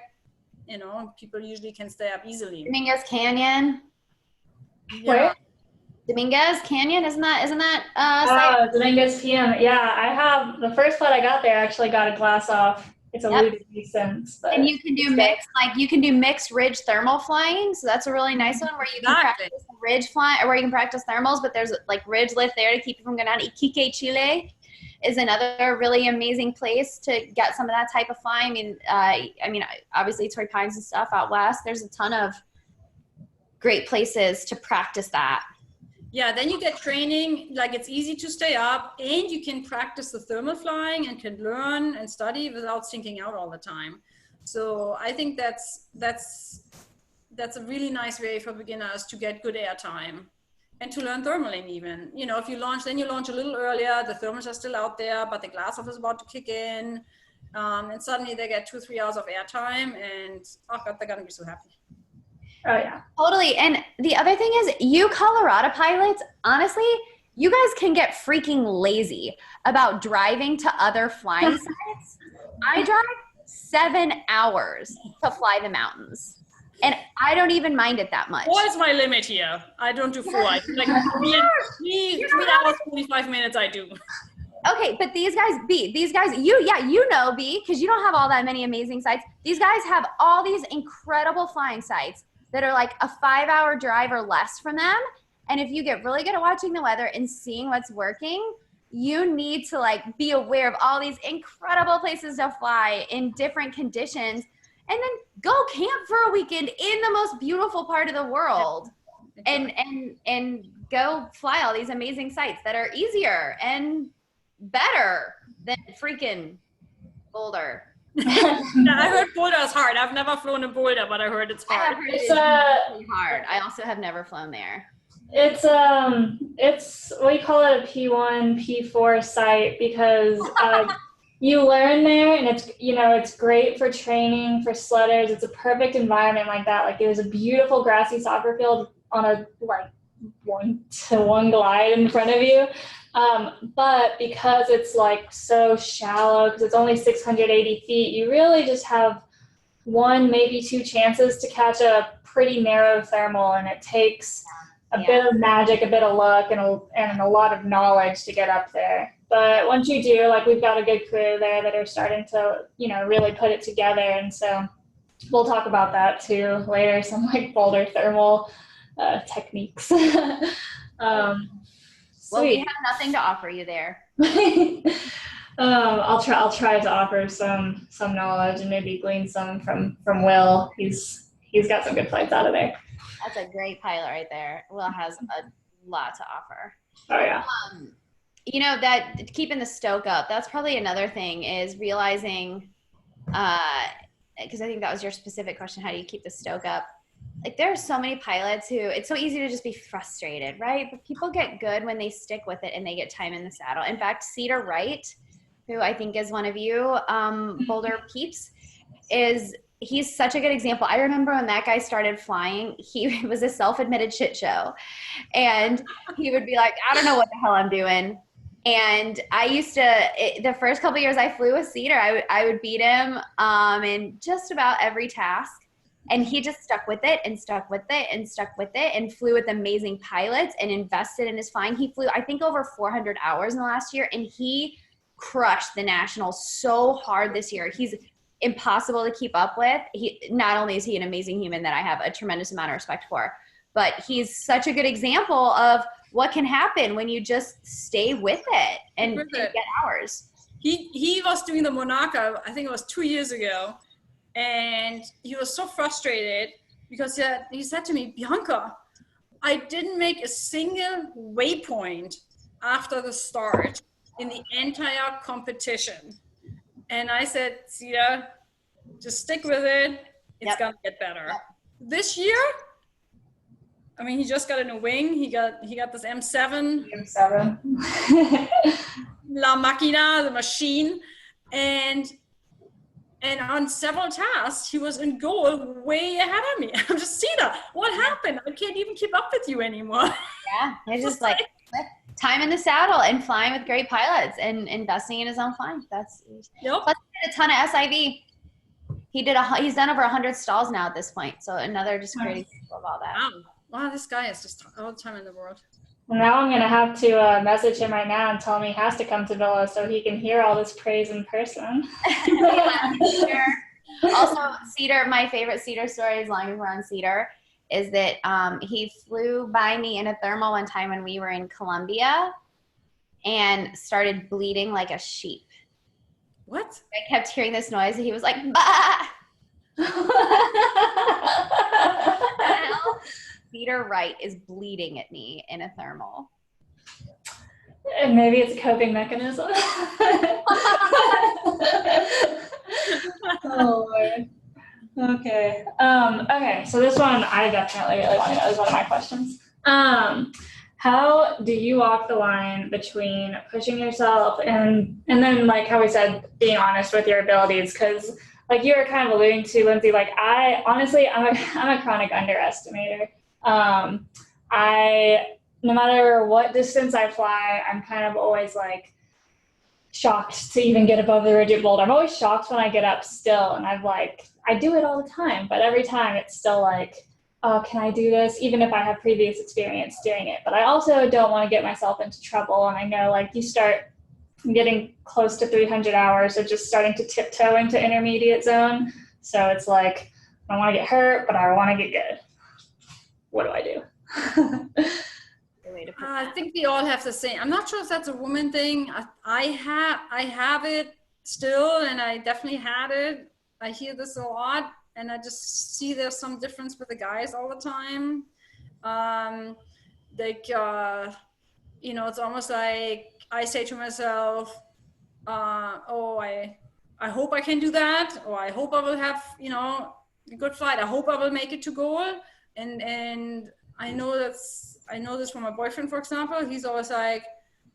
you know, people usually can stay up easily. Dominguez Canyon. Yeah. Where? Dominguez Canyon, isn't that Dominguez PM. Yeah, I have the first flight I got there. I actually got a glass off. It's eluded me since. But and you can do mixed ridge thermal flying. So that's a really nice one where you can practice ridge flying, or where you can practice thermals, but there's like ridge lift there to keep you from going down. Iquique, Chile is another really amazing place to get some of that type of flying. I mean, obviously Torrey Pines and stuff out west, there's a ton of great places to practice that. Yeah, then you get training, like it's easy to stay up, and you can practice the thermal flying and can learn and study without sinking out all the time. So I think that's a really nice way for beginners to get good air time and to learn thermaling even. You know, if you launch, then you launch a little earlier, the thermals are still out there, but the glass off is about to kick in, and suddenly they get 2-3 hours of air time, and oh God, they're gonna be so happy. Oh yeah, totally. And the other thing is, you Colorado pilots, honestly, you guys can get freaking lazy about driving to other flying sites. I drive 7 hours to fly the mountains. And I don't even mind it that much. Four is my limit here. I don't do 4. I do like 3 hours, 45 minutes I do. Okay, but these guys, you know, B, because you don't have all that many amazing sites. These guys have all these incredible flying sites that are like a 5-hour drive or less from them. And if you get really good at watching the weather and seeing what's working, you need to like be aware of all these incredible places to fly in different conditions, and then go camp for a weekend in the most beautiful part of the world. Exactly. And go fly all these amazing sites that are easier and better than freaking Boulder. I heard Boulder is hard. I've never flown in Boulder, but I heard it's hard. I have heard it's really hard. I also have never flown there. It's we call it a P1, P4 site because you learn there, and it's great for training for sledders. It's a perfect environment like that. Like, there's a beautiful grassy soccer field on a like 1-to-1 glide in front of you. But because it's like so shallow, because it's only 680 feet, you really just have 1, maybe 2 chances to catch a pretty narrow thermal, and it takes a bit of magic, a bit of luck, and a lot of knowledge to get up there. But once you do, like, we've got a good crew there that are starting to, really put it together. And so we'll talk about that too later, some like Boulder thermal techniques. Well, we have nothing to offer you there. I'll try to offer some knowledge and maybe glean some from Will. He's got some good flights out of there. That's a great pilot right there. Will has a lot to offer. Oh yeah. That keeping the stoke up, that's probably another thing, is realizing, because I think that was your specific question, how do you keep the stoke up? Like, there are so many pilots who, it's so easy to just be frustrated, right? But people get good when they stick with it and they get time in the saddle. In fact, Cedar Wright, who I think is one of you, Boulder peeps, he's such a good example. I remember when that guy started flying, he was a self-admitted shit show. And he would be like, I don't know what the hell I'm doing. And I used to, the first couple of years I flew with Cedar, I would beat him in just about every task. And he just stuck with it and stuck with it and stuck with it and flew with amazing pilots and invested in his flying. He flew, I think, over 400 hours in the last year, and he crushed the Nationals so hard this year. He's impossible to keep up with. Not only is he an amazing human that I have a tremendous amount of respect for, but he's such a good example of what can happen when you just stay with it and get hours. He was doing the Monaco, I think it was 2 years ago, and he was so frustrated because he said to me, Bianca, I didn't make a single waypoint after the start in the entire competition. And I said, Cedar, just stick with it. It's gonna get better. Yep. This year, I mean, he just got a new wing. He got this M7. La Machina, the machine. And on several tasks, he was in goal way ahead of me. I'm just, Cedar, what happened? I can't even keep up with you anymore. Yeah, it's just like time in the saddle and flying with great pilots and investing in his own flying. Plus he did a ton of SIV. He's done over 100 stalls now at this point. So another just great example of all that. Wow, this guy is just all the time in the world. Well, now I'm going to have to message him right now and tell him he has to come to Villa so he can hear all this praise in person. Also, Cedar, my favorite Cedar story, as long as we're on Cedar, is that he flew by me in a thermal one time when we were in Colombia and started bleeding like a sheep. What? I kept hearing this noise and he was like, bah! Cedar Wright is bleeding at me in a thermal. And maybe it's a coping mechanism. Oh, Lord. Okay. Okay, so this one I definitely really want to know. Is one of my questions. How do you walk the line between pushing yourself and then, like how we said, being honest with your abilities? Because like you were kind of alluding to, Lindsay, like I'm a chronic underestimator. No matter what distance I fly, I'm kind of always like, shocked to even get above the rigid boulder. I'm always shocked when I get up still, and I do it all the time, but every time it's still like, oh, can I do this? Even if I have previous experience doing it. But I also don't want to get myself into trouble. And I know like you start getting close to 300 hours or just starting to tiptoe into intermediate zone. So it's like, I don't want to get hurt, but I want to get good. What do I do? I think we all have the same. I'm not sure if that's a woman thing. I have it still, and I definitely had it. I hear this a lot, and I just see there's some difference with the guys all the time. It's almost like I say to myself, I hope I can do that, or I hope I will have, a good flight. I hope I will make it to goal. And I know this from my boyfriend, for example. He's always like,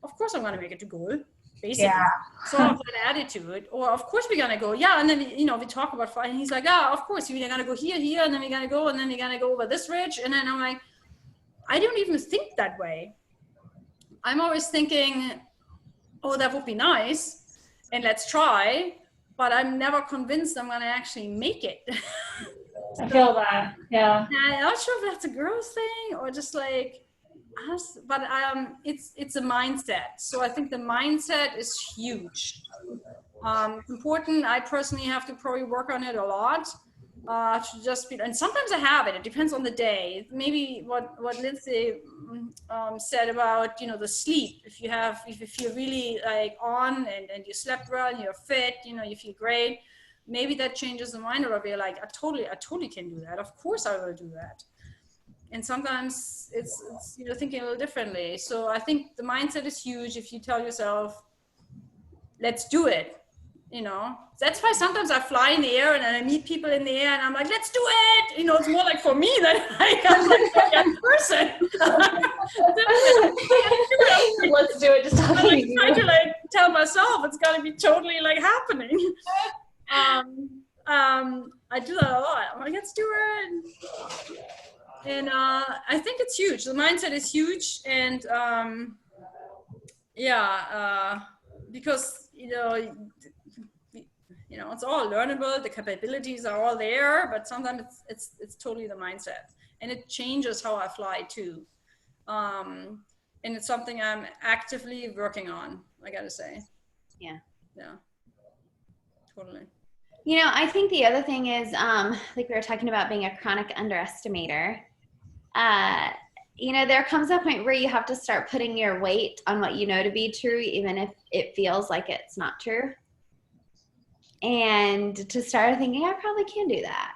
of course I'm going to make it to goal, basically. Yeah. So that attitude, or of course we're going to go. Yeah. And then, we talk about flying. He's like, of course, we're going to go here, and then we're going to go, and then we're going to go over this ridge. And then I'm like, I don't even think that way. I'm always thinking, oh, that would be nice, and let's try. But I'm never convinced I'm going to actually make it. I feel that, yeah. I'm not sure if that's a girl's thing or just like us, but it's a mindset. So I think the mindset is huge. Important. I personally have to probably work on it a lot. To just be, and sometimes I have it. It depends on the day. Maybe what Lindsay said about the sleep. If you're really like on and you slept well, and you're fit, you feel great. Maybe that changes the mind, or I'll be like, I totally can do that. Of course I will do that. And sometimes it's thinking a little differently. So I think the mindset is huge. If you tell yourself, let's do it. That's why sometimes I fly in the air and I meet people in the air and I'm like, let's do it. It's more like for me than I'm like a young person. Let's do it. Just I'm like trying to like tell myself it's got to be totally like happening. I do that a lot. I'm like, let's do it. And I think it's huge. The mindset is huge. And because, it's all learnable. The capabilities are all there, but sometimes it's totally the mindset, and it changes how I fly too. And it's something I'm actively working on, I gotta say. Yeah, totally. I think the other thing is, like we were talking about being a chronic underestimator. There comes a point where you have to start putting your weight on what you know to be true, even if it feels like it's not true. And to start thinking, I probably can do that.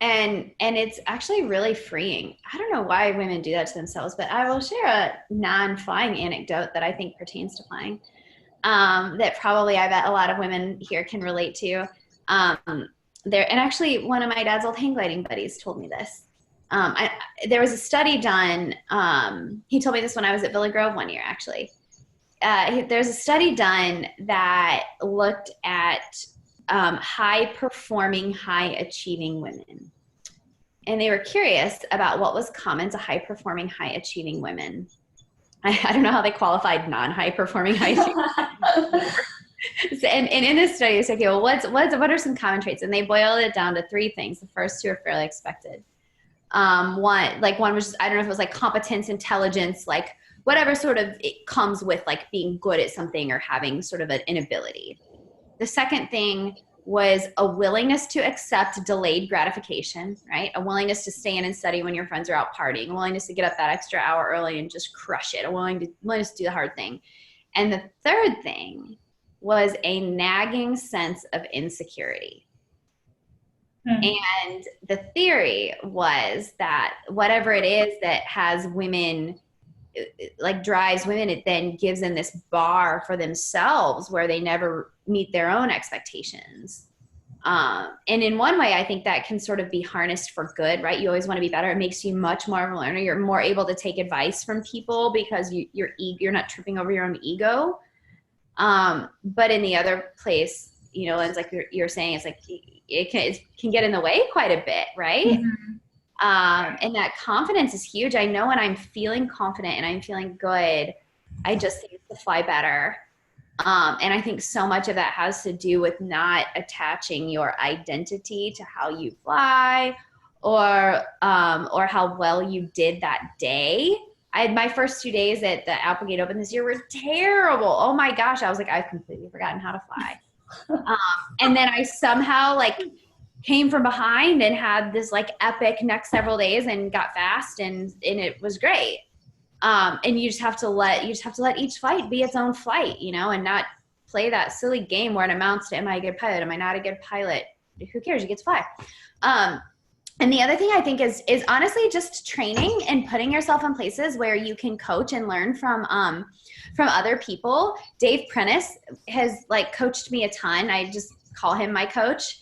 And it's actually really freeing. I don't know why women do that to themselves, but I will share a non-flying anecdote that I think pertains to flying, that probably I bet a lot of women here can relate to. And actually one of my dad's old hang gliding buddies told me this. There was a study done. He told me this when I was at Villa Grove one year, actually. There's a study done that looked at high-performing, high-achieving women. And they were curious about what was common to high-performing, high-achieving women. I don't know how they qualified non-high-performing, high-achieving. And in this study, they said, okay, well, what are some common traits? And they boiled it down to 3 things. The first 2 are fairly expected. One was just, I don't know if it was like competence, intelligence, like whatever sort of it comes with like being good at something or having sort of an ability. The second thing was a willingness to accept delayed gratification, right? A willingness to stay in and study when your friends are out partying, a willingness to get up that extra hour early and just crush it, a willingness to do the hard thing. And the third thing was a nagging sense of insecurity. And the theory was that whatever it is that has women, like drives women, it then gives them this bar for themselves where they never meet their own expectations. And in one way, I think that can sort of be harnessed for good, right? You always want to be better. It makes you much more of a learner. You're more able to take advice from people because you're not tripping over your own ego. But in the other place, it's like you're saying, it's like it can get in the way quite a bit, right? Mm-hmm. And that confidence is huge. I know when I'm feeling confident and I'm feeling good, I just think it's to fly better. And I think so much of that has to do with not attaching your identity to how you fly or how well you did that day. My first 2 days at the Applegate Open this year were terrible. Oh my gosh. I was like, I've completely forgotten how to fly. And then I somehow like came from behind and had this like epic next several days and got fast and it was great. And you just have to let each flight be its own flight, you know, and not play that silly game where it amounts to, am I a good pilot? Am I not a good pilot? Who cares? You get to fly. And the other thing I think is honestly just training and putting yourself in places where you can coach and learn from other people. Dave Prentice has like coached me a ton. I just call him my coach.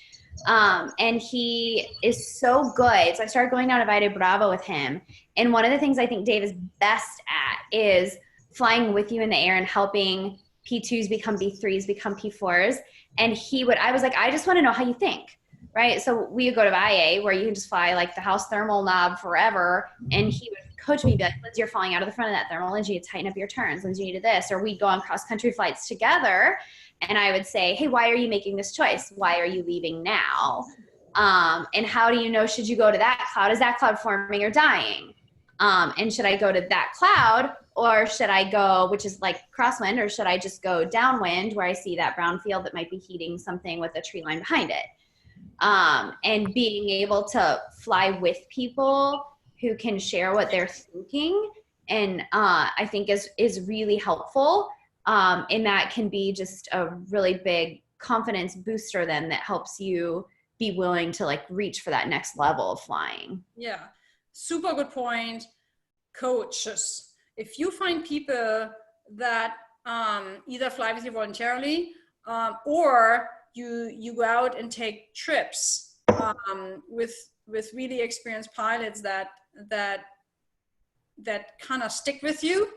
And he is so good. So I started going down to Valle Bravo with him. And one of the things I think Dave is best at is flying with you in the air and helping P2s become B3s, become P4s. And I was like, I just want to know how you think. Right. So we would go to Valle where you can just fly like the house thermal knob forever. And he would coach me, be like, Lindsay, you're falling out of the front of that thermal. Lindsay, you tighten up your turns. Lindsay, you need this. Or we'd go on cross country flights together. And I would say, hey, why are you making this choice? Why are you leaving now? And how do you know, should you go to that cloud? Is that cloud forming or dying? And should I go to that cloud or should I go, which is like crosswind, or should I just go downwind where I see that brown field that might be heating something with a tree line behind it? And being able to fly with people who can share what they're thinking. And I think is really helpful. And that can be just a really big confidence booster then that helps you be willing to like reach for that next level of flying. Yeah, super good point. Coaches, if you find people that either fly with you voluntarily or you go out and take trips with really experienced pilots that kind of stick with you.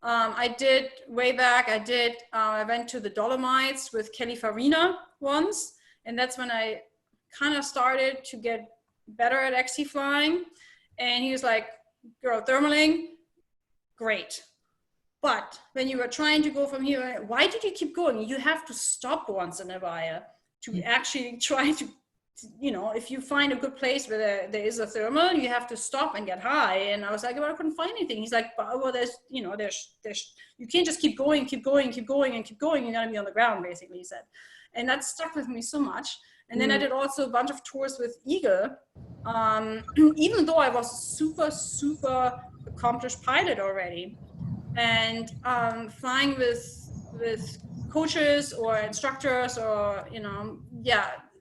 I did way back. I went to the Dolomites with Kelly Farina once, and that's when I kind of started to get better at XC flying. And he was like, "Girl, thermaling, great. But when you were trying to go from here, why did you keep going? You have to stop once in a while to actually try to, you know, if you find a good place where there is a thermal, you have to stop and get high." And I was like, well, I couldn't find anything. He's like, well, there's, you can't just keep going. You're going to be on the ground, basically, he said. And that stuck with me so much. And then I did also a bunch of tours with Eagle, even though I was a super, super accomplished pilot already. And flying with coaches or instructors or,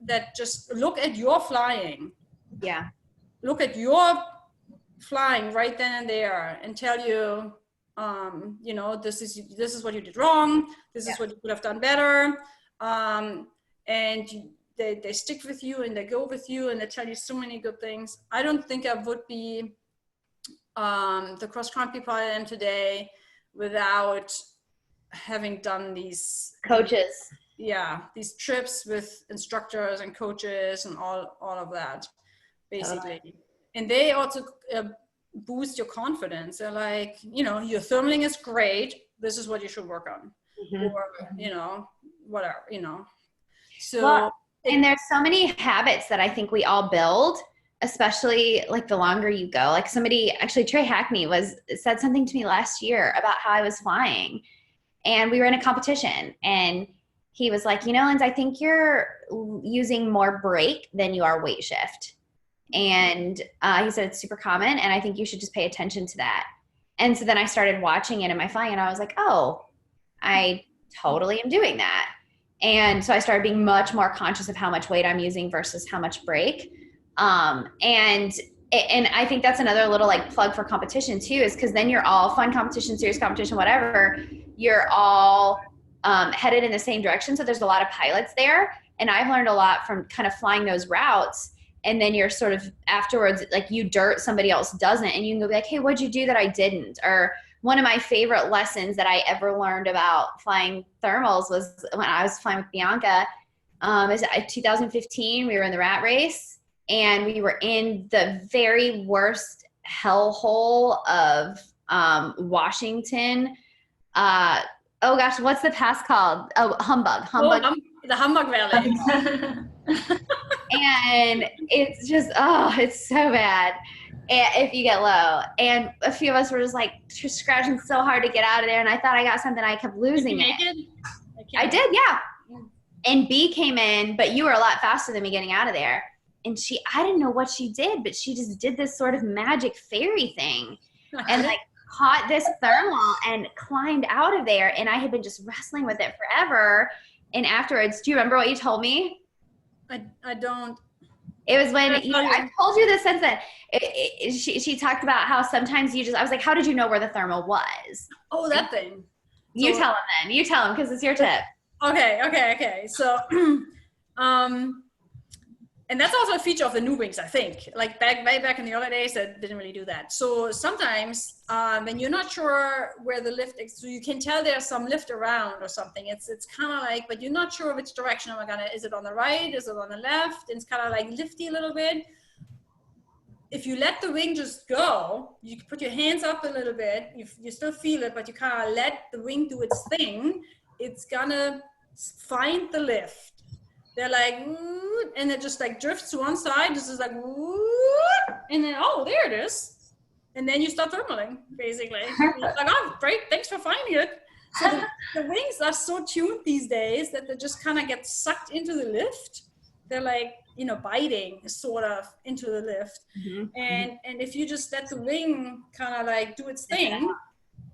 that just look at your flying. Yeah. Look at your flying right then and there and tell you, this is what you did wrong. This is what you could have done better. They stick with you and they go with you and they tell you so many good things. I don't think I would be the cross-country pilot I am today without having done these coaches. These trips with instructors and coaches and all of that, basically. And they also boost your confidence. They're like, your thermaling is great. This is what you should work on. Or, whatever, So. Well, and there's so many habits that I think we all build, especially like the longer you go. Like actually Trey Hackney said something to me last year about how I was flying, and we were in a competition, and he was like, Lindsay, I think you're using more brake than you are weight shift. And he said it's super common, and I think you should just pay attention to that. And so then I started watching it in my flying, and I was like, oh, I totally am doing that. And so I started being much more conscious of how much weight I'm using versus how much brake. And I think that's another little like plug for competition too, is because then you're all fun competition, serious competition, whatever, you're all headed in the same direction. So there's a lot of pilots there. And I've learned a lot from kind of flying those routes. And then you're sort of afterwards, like you dirt, somebody else doesn't. And you can go be like, hey, what'd you do that I didn't? Or one of my favorite lessons that I ever learned about flying thermals was when I was flying with Bianca. It was 2015. We were in the rat race, and we were in the very worst hellhole of Washington, oh gosh, what's the pass called? Oh, Humbug. The Humbug Valley. And it's just, oh, it's so bad. And if you get low. And a few of us were just like scratching so hard to get out of there. And I thought I got something. I kept losing Did you it. make it? I did, yeah. And B came in, but you were a lot faster than me getting out of there. And I didn't know what she did, but she just did this sort of magic fairy thing and like caught this thermal and climbed out of there. And I had been just wrestling with it forever. And afterwards, do you remember what you told me? I don't. It was when I told you this since then. She talked about how sometimes I was like, how did you know where the thermal was? Oh, that thing. You tell him then. You tell him because it's your tip. Okay. So, and that's also a feature of the new wings, I think. Like way back in the early days, that didn't really do that. So sometimes when you're not sure where the lift is, so you can tell there's some lift around or something. It's kind of like, but you're not sure which direction am I gonna. Is it on the right? Is it on the left? And it's kind of like lifty a little bit. If you let the wing just go, you can put your hands up a little bit. You still feel it, but you kind of let the wing do its thing. It's gonna find the lift. They're like, and it just like drifts to one side. This is like, and then, oh, there it is. And then you start thermaling, basically. Like, oh, great, thanks for finding it. So the wings are so tuned these days that they just kind of get sucked into the lift. They're like, biting sort of into the lift. Mm-hmm. And if you just let the wing kind of like do its thing,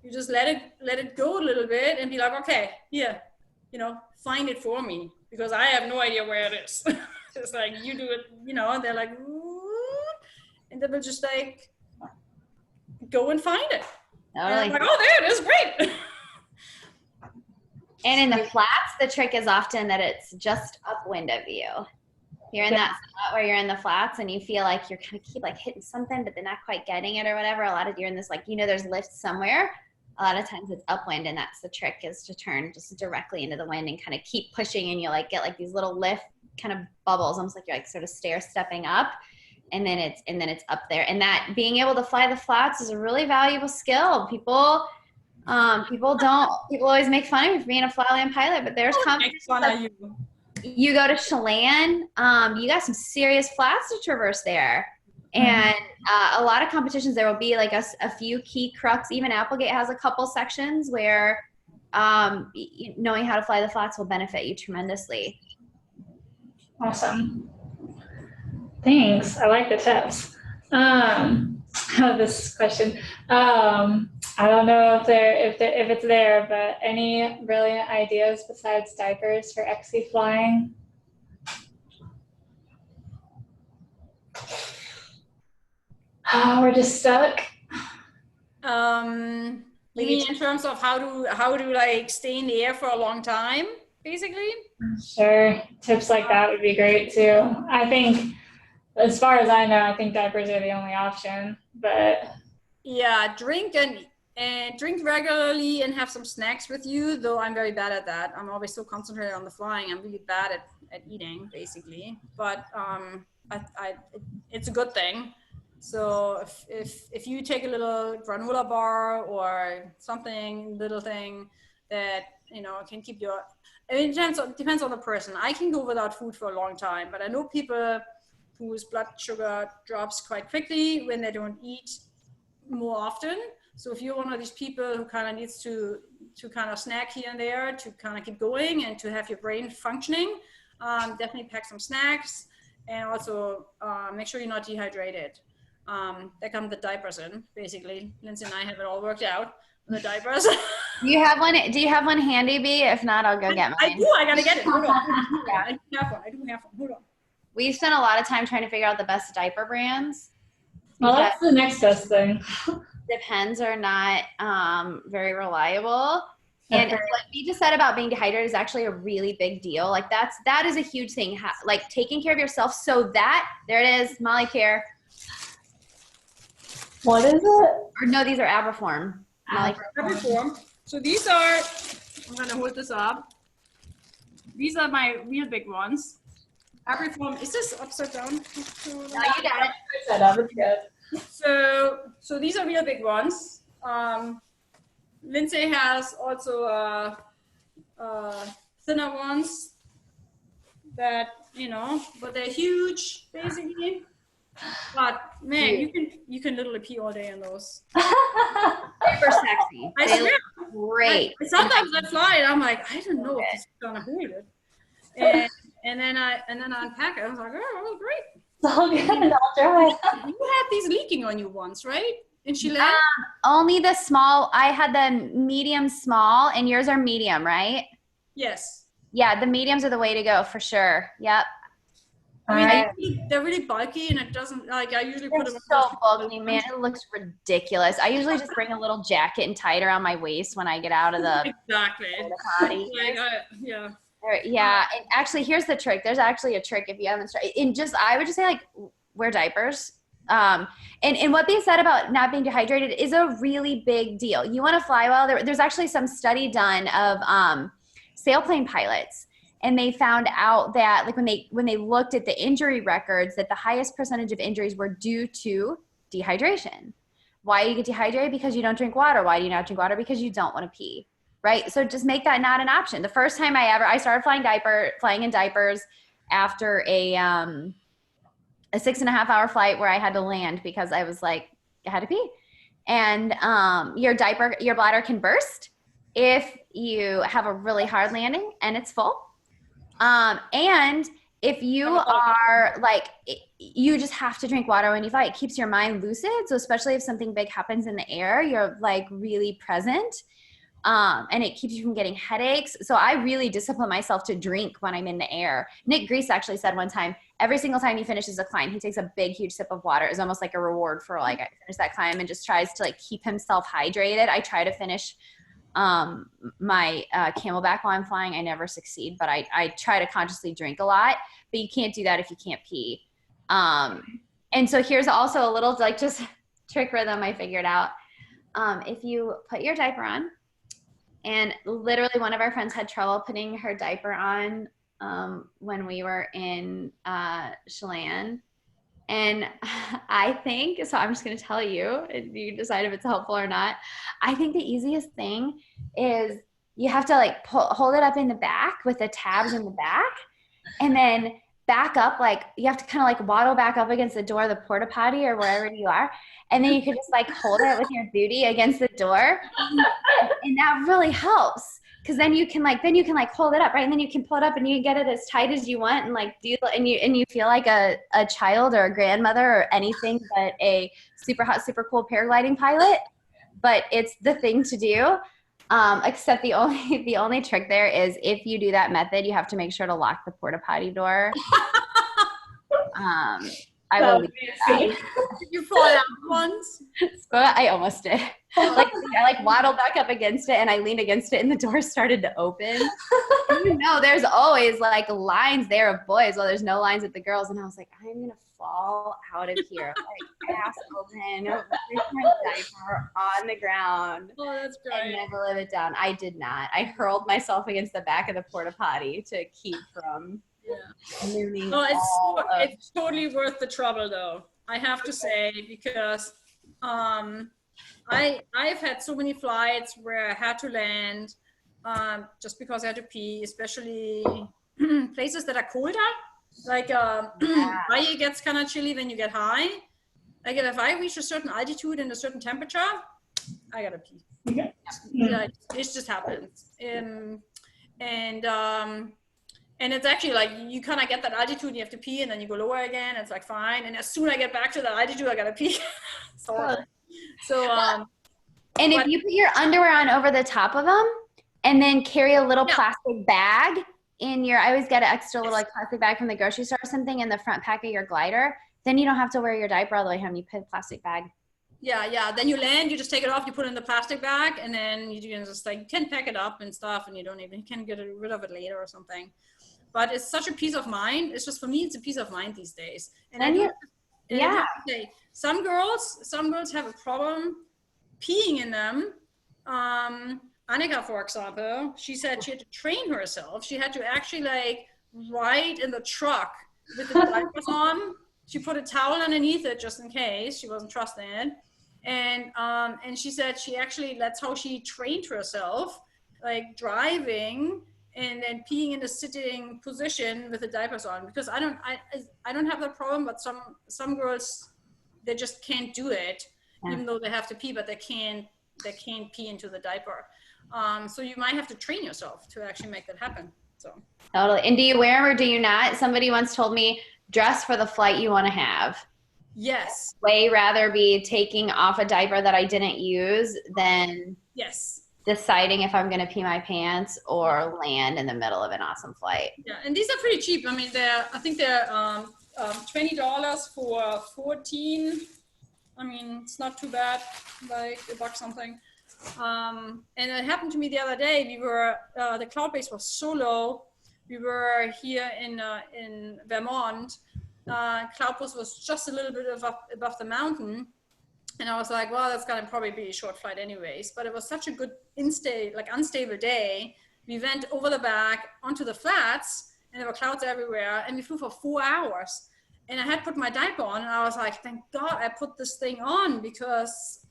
you just let it go a little bit and be like, okay, yeah, find it for me. Because I have no idea where it is. It's like, you do it, and they're like, and then they'll just like, go and find it. And I'm like, oh, there it is, great. And in the flats, the trick is often that it's just upwind of you. You're in that spot where you're in the flats and you feel like you're kind of keep like hitting something, but they're not quite getting it or whatever. A lot of you're in this, like, there's lifts somewhere. A lot of times it's upwind, and that's the trick, is to turn just directly into the wind and kind of keep pushing, and you like get like these little lift kind of bubbles, almost like you're like sort of stair stepping up, and then it's up there. And that being able to fly the flats is a really valuable skill. People always make fun of me for being a flyland pilot, but there's competitions. You go to Chelan, you got some serious flats to traverse there. And a lot of competitions, there will be like a few key crux. Even Applegate has a couple sections where knowing how to fly the flats will benefit you tremendously. Awesome. Thanks. I like the tips. I have this question. I don't know if it's there, but any brilliant ideas besides diapers for XC flying? Oh, we're just stuck. Maybe in terms of how to like stay in the air for a long time, basically. Sure, tips like that would be great too. I think, as far as I know, I think diapers are the only option. But yeah, drink regularly and have some snacks with you. Though I'm very bad at that. I'm always so concentrated on the flying. I'm really bad at eating, basically. But it's a good thing. So if you take a little granola bar or something, little thing that can keep your, it depends on the person. I can go without food for a long time, but I know people whose blood sugar drops quite quickly when they don't eat more often. So if you're one of these people who kind of needs to kind of snack here and there to kind of keep going and to have your brain functioning, definitely pack some snacks, and also make sure you're not dehydrated. That come the diapers in, basically. Lindsay and I have it all worked out, the diapers. Do you have one handy, B? If not, I'll go get mine. I do, I gotta get it. Hold on. Yeah, I do have one. Hold on. We've spent a lot of time trying to figure out the best diaper brands. Well, that's the next best thing. Depends are not very reliable. And Okay. what you just said about being dehydrated is actually a really big deal. Like that is a huge thing. Like taking care of yourself so that, there it is, Molly Care. What is it? Or no, these are Aberform. Aberform. So these are, I'm gonna hold this up. These are my real big ones. Aberform, is this upside down? No, you got it. Set up, it's good. So these are real big ones. Lindsay has also thinner ones that, you know, but they're huge basically. But man, you can literally pee all day in those. Super sexy. I They swear. look great. Sometimes I fly and I'm like, I don't know if this is gonna hold it. And then I unpack it. I was like, oh, great. It's all good. I'll try. You had these leaking on you once, right? In Chile? Only the small. I had the medium small, and yours are medium, right? Yes. Yeah, the mediums are the way to go for sure. Yep. I mean, they're really bulky, and it doesn't, like, I usually put them It's so bulky, man. It looks ridiculous. I usually just bring a little jacket and tie it around my waist when I get out of the exactly. potty. Yeah. Yeah, and actually, here's the trick. There's actually a trick if you haven't started. I would just say, like, wear diapers. And what they said about not being dehydrated is a really big deal. You want to fly well. There's actually some study done of sailplane pilots, and they found out that, like, when they looked at the injury records, that the highest percentage of injuries were due to dehydration. Why do you get dehydrated? Because you don't drink water. Why do you not drink water? Because you don't want to pee. Right? So just make that not an option. The first time I started flying in diapers after a 6.5 hour flight where I had to land because I was like, I had to pee. And your bladder can burst if you have a really hard landing and it's full. And if you are like, you just have to drink water when you fly. It keeps your mind lucid. So especially if something big happens in the air, you're like really present. And it keeps you from getting headaches. So I really discipline myself to drink when I'm in the air. Nick Grease actually said one time, every single time he finishes a climb, he takes a big, huge sip of water. It's almost like a reward for, like, I finished that climb, and just tries to, like, keep himself hydrated. I try to finish my Camelback while I'm flying. I never succeed, but I try to consciously drink a lot, but you can't do that if you can't pee. And so here's also a little, like, just trick rhythm I figured out. If you put your diaper on, and literally one of our friends had trouble putting her diaper on when we were in Chelan. And I think, so I'm just going to tell you, and you decide if it's helpful or not. I think the easiest thing is you have to, like, hold it up in the back with the tabs in the back, and then back up, like, you have to kind of, like, waddle back up against the door of the porta potty or wherever you are. And then you could just, like, hold it with your booty against the door. And that really helps. Cause then you can like hold it up, right? And then you can pull it up and you can get it as tight as you want, and like and you feel like a child or a grandmother or anything but a super hot, super cool paragliding pilot. But it's the thing to do. Except the only trick there is, if you do that method, you have to make sure to lock the porta potty door. I will leave that. Did you fall out once? I almost did. Like, I like waddled back up against it, and I leaned against it, and the door started to open. You know, there's always like lines there of boys. Well, there's no lines with the girls, and I was like, I'm gonna fall out of here, like, ass open, with my diaper on the ground. Oh, that's great. And never live it down. I did not. I hurled myself against the back of the porta potty to keep from. Yeah. No, it's totally worth the trouble, though, I have to say, because I've had so many flights where I had to land just because I had to pee, especially places that are colder. Like Hawaii gets kind of chilly when you get high. Like, if I reach a certain altitude and a certain temperature, I gotta pee. Okay. Like, it just happens. And it's actually like, you kind of get that altitude and you have to pee, and then you go lower again. It's like fine. And as soon as I get back to that altitude, I gotta pee. And if you put your underwear on over the top of them, and then carry a little plastic bag in your, I always get an extra little, like, plastic bag from the grocery store or something in the front pack of your glider, then you don't have to wear your diaper all the way home. You put a plastic bag. Yeah. Then you land, you just take it off, you put it in the plastic bag, and then you just, like, you can pack it up and stuff, and you can get rid of it later or something. But it's such a peace of mind. It's just, for me, it's a peace of mind these days. And I have to say, some girls have a problem peeing in them. Annika, for example, she said she had to train herself. She had to actually, like, ride in the truck with the diapers on. She put a towel underneath it just in case she wasn't trusting it. And she said that's how she trained herself, like driving and then peeing in a sitting position with the diapers on, because I don't have that problem, but some girls, they just can't do it, even though they have to pee, but they can't pee into the diaper. So you might have to train yourself to actually make that happen. So totally. And do you wear them or do you not? Somebody once told me, dress for the flight you want to have. Yes. Way rather be taking off a diaper that I didn't use than deciding if I'm going to pee my pants or land in the middle of an awesome flight. Yeah, and these are pretty cheap. I mean, I think they're $20 for 14. I mean, it's not too bad, like $1 something. And it happened to me the other day. The cloud base was so low. We were here in Vermont. Cloud base was just a little bit above the mountain. And I was like, well, that's going to probably be a short flight anyways. But it was such a good unstable day. We went over the back onto the flats, and there were clouds everywhere. And we flew for 4 hours. And I had put my diaper on, and I was like, thank God I put this thing on, because,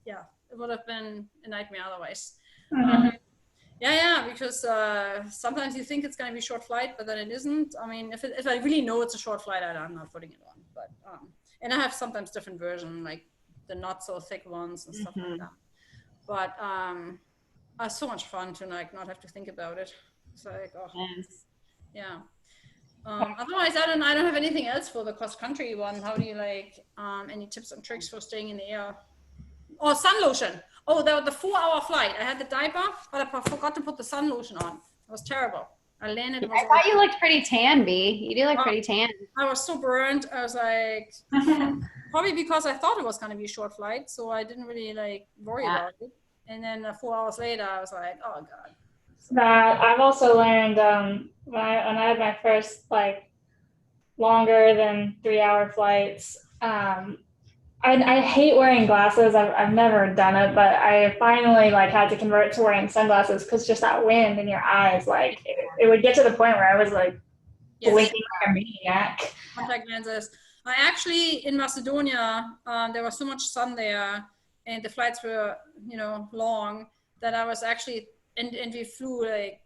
yeah, it would have been a nightmare otherwise. Mm-hmm. Because sometimes you think it's going to be a short flight, but then it isn't. I mean, if I really know it's a short flight, I'm not putting it on. But and I have sometimes different versions, like the not so thick ones and stuff like that. But it's so much fun to like not have to think about it. It's like, yeah. Otherwise, I don't have anything else for the cross country one. How do you like any tips and tricks for staying in the air? Oh, sun lotion. Oh, the 4-hour flight. I had the diaper, but I forgot to put the sun lotion on. It was terrible. I landed. I thought you looked pretty tan, B. You do look pretty tan. I was so burnt. I was like, probably because I thought it was going to be a short flight, so I didn't really like worry about it. And then 4 hours later, I was like, oh God. That I've also learned when I had my first like longer than 3-hour flights. I hate wearing glasses. I've never done it, but I finally like had to convert to wearing sunglasses because just that wind in your eyes, like it would get to the point where I was like blinking like a maniac. Contact lenses. I actually, in Macedonia, there was so much sun there, and the flights were, long, that I was actually, and we flew like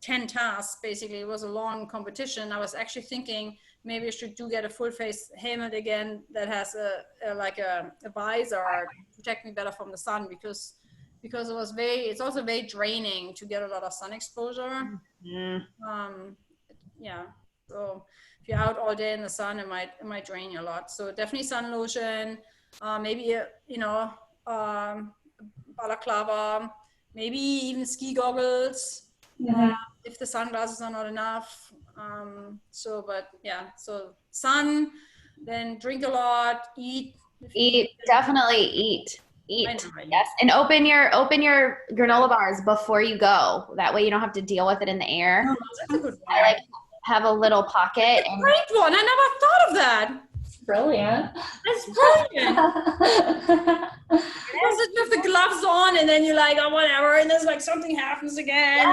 10 tasks, basically. It was a long competition. I was actually thinking, maybe I should get a full face helmet again that has a visor to protect me better from the sun, because it's also very draining to get a lot of sun exposure. So if you're out all day in the sun, it might drain you a lot. So definitely sun lotion, maybe balaclava, maybe even ski goggles. If the sunglasses are not enough. So sun, then drink a lot, eat, definitely eat. Yes. And open your granola bars before you go. That way you don't have to deal with it in the air. Oh, that's a good one. I like have a little pocket. Great one. I never thought of that. Brilliant. That's brilliant. With the gloves on, and then you're like, oh, whatever, and there's like something happens again.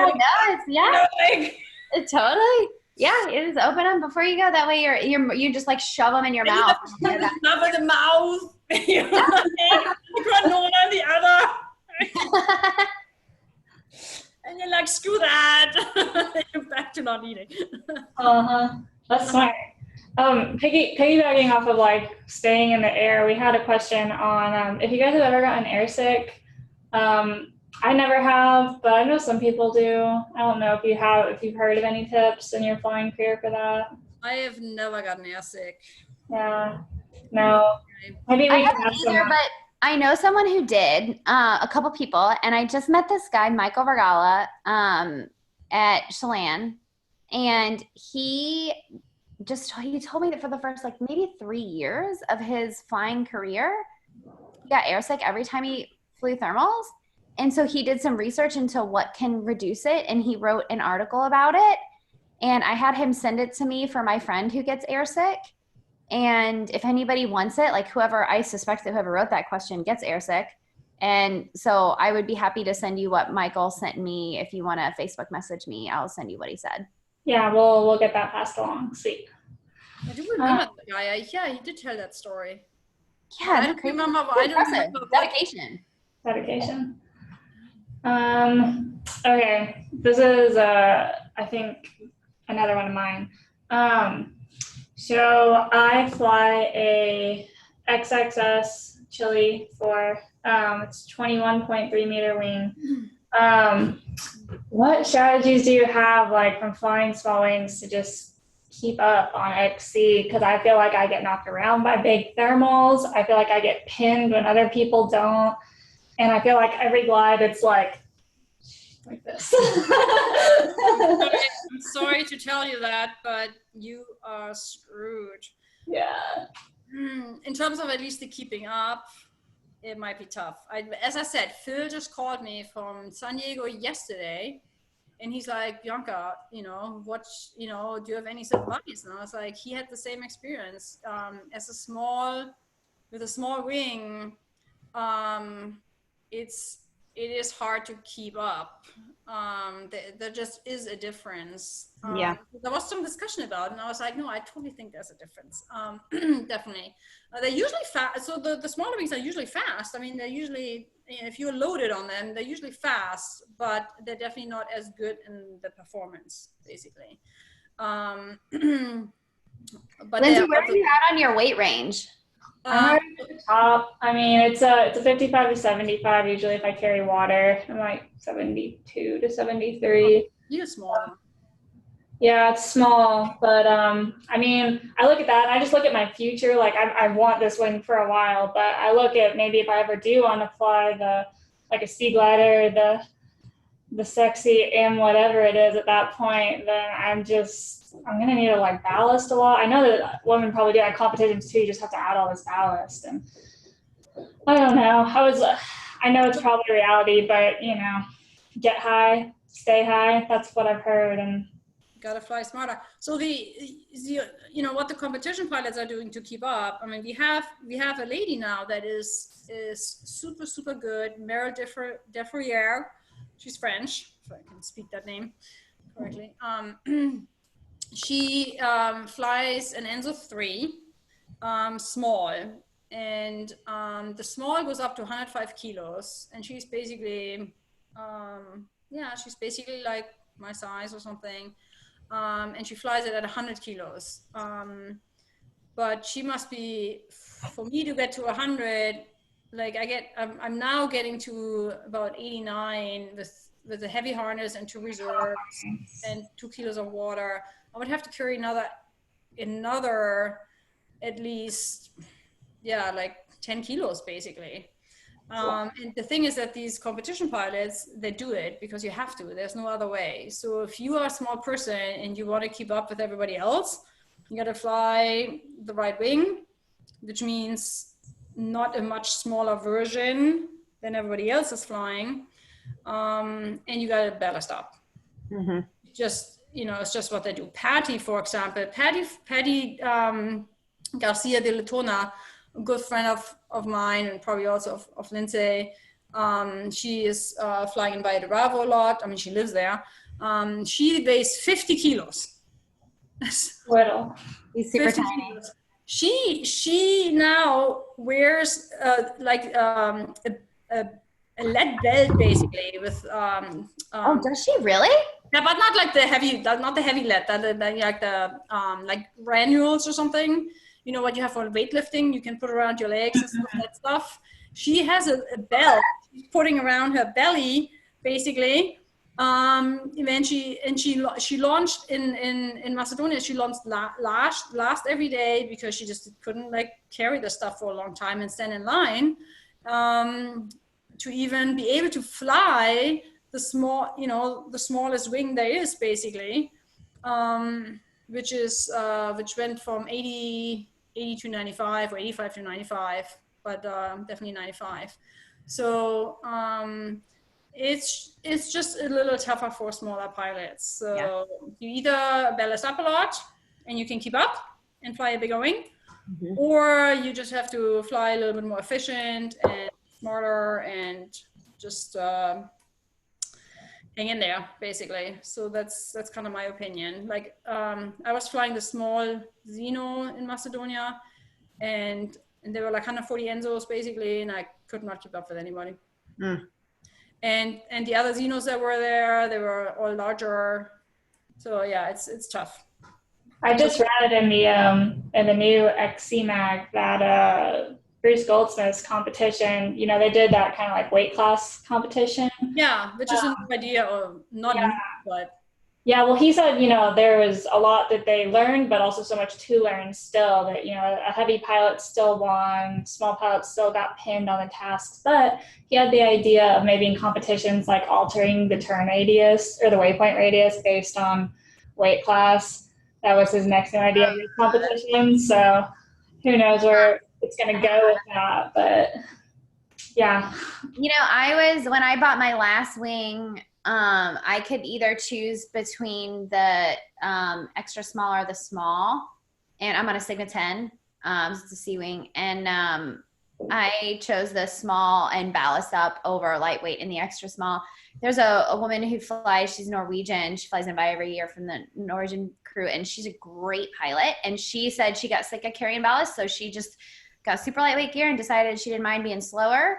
Totally. Yeah, it is open them before you go. That way you just like shove them in your mouth. Stuff in the mouth. Granola in the other. And you're like, screw that. You're back to not eating. That's smart. Piggybacking off of like staying in the air, we had a question on if you guys have ever gotten airsick. I never have, but I know some people do. I don't know if you've heard of any tips in your flying career for that. I have never gotten airsick. Yeah, no. Maybe we can have either, but I know someone who did. A couple people, and I just met this guy, Michael Vergala, at Chelan, and he told me that for the first like maybe 3 years of his flying career, he got airsick every time he flew thermals. And so he did some research into what can reduce it, and he wrote an article about it. And I had him send it to me for my friend who gets airsick. And if anybody wants it, like I suspect that whoever wrote that question gets airsick. And so I would be happy to send you what Michael sent me. If you want to Facebook message me, I'll send you what he said. Yeah, we'll get that passed along. Sweet. I do remember the guy. Yeah, he did tell that story. Yeah, I that's don't crazy. remember. I don't Impressive. remember what. Dedication. Dedication. Okay, this is I think another one of mine. So I fly a XXS Chili for it's 21.3 meter wing. What strategies do you have, like from flying small wings, to just keep up on XC? Because I feel like I get knocked around by big thermals. I feel like I get pinned when other people don't. And I feel like every glide, it's like this. I'm sorry to tell you that, but you are screwed. Yeah. In terms of at least the keeping up, it might be tough. As I said, Phil just called me from San Diego yesterday, and he's like, Bianca, do you have any advice? And I was like, he had the same experience. With a small wing, it is hard to keep up. There just is a difference. There was some discussion about it, and I was like, no, I totally think there's a difference. Definitely. They're usually fast. So the smaller wings are usually fast. I mean, they're usually, if you're loaded on them, they're usually fast, but they're definitely not as good in the performance, basically. But Lindsay, where are you at on your weight range? I'm right at the top. I mean, it's a 55 to 75 usually if I carry water. I'm like 72 to 73. You're small. Yeah, it's small, but I mean, I look at that and I just look at my future. Like I want this wing for a while, but I look at maybe if I ever do want to fly like a sea glider, the sexy M whatever it is at that point, then I'm gonna need to like ballast a lot. I know that women probably do at competitions too. You just have to add all this ballast, and I don't know. I know it's probably reality, but get high, stay high. That's what I've heard, and gotta fly smarter. So what the competition pilots are doing to keep up. I mean, we have a lady now that is super, super good, Meryl Defrier. She's French, if I can speak that name correctly. She flies an Enzo 3, small, and the small goes up to 105 kilos, and she's basically, she's basically like my size or something, and she flies it at 100 kilos. But she must be, for me to get to 100, like I'm now getting to about 89 with a heavy harness and 2 reserves and 2 kilos of water. I would have to carry another at least, like 10 kilos basically. And the thing is that these competition pilots, they do it because you have to. There's no other way. So if you are a small person and you want to keep up with everybody else, you got to fly the right wing, which means not a much smaller version than everybody else is flying. And you got to ballast up. Mm-hmm. It's just what they do. Patty, for example, Patty Garcia de Letona, a good friend of mine and probably also of Lindsay. She is flying in Valle de Bravo a lot. I mean, she lives there. She weighs 50 kilos. Little. He's super tiny. Kilos. She now wears a lead belt basically with does she really? Yeah, but not like the heavy lead, like the like granules or something. You know what you have for weightlifting, you can put around your legs and stuff, that stuff. She has a belt she's putting around her belly, basically. When she launched in Macedonia, she launched last every day because she just couldn't like carry the stuff for a long time and stand in line to even be able to fly the smallest wing there is, basically, which went from 80 to 95 or 85 to 95, but definitely 95. So it's just a little tougher for smaller pilots. So you either ballast up a lot and you can keep up and fly a bigger wing, or you just have to fly a little bit more efficient and smarter and just hang in there, basically. So that's kind of my opinion. Like I was flying the small Zeno in Macedonia, and and they were like 140 Enzos basically, and I could not keep up with anybody. And the other Xenos that were there, they were all larger. So yeah, it's tough. I just read in the new XC mag that Bruce Goldsmith's competition, you know, they did that kind of like weight class competition. Yeah, which is a new idea, or not new, but. Yeah, well, he said, you know, there was a lot that they learned, but also so much to learn still, that, you know, a heavy pilot still won, small pilots still got pinned on the tasks, but he had the idea of maybe in competitions like altering the turn radius or the waypoint radius based on weight class. That was his next new idea of the competition, so who knows where it's going to go with that, but yeah. You know, when I bought my last wing, I could either choose between the extra small or the small, and I'm on a Sigma 10, it's a C-wing, and I chose the small and ballast up over lightweight in the extra small. There's a woman who flies, she's Norwegian, she flies in by every year from the Norwegian crew, and she's a great pilot, and she said she got sick of carrying ballast, so she just got super lightweight gear and decided she didn't mind being slower.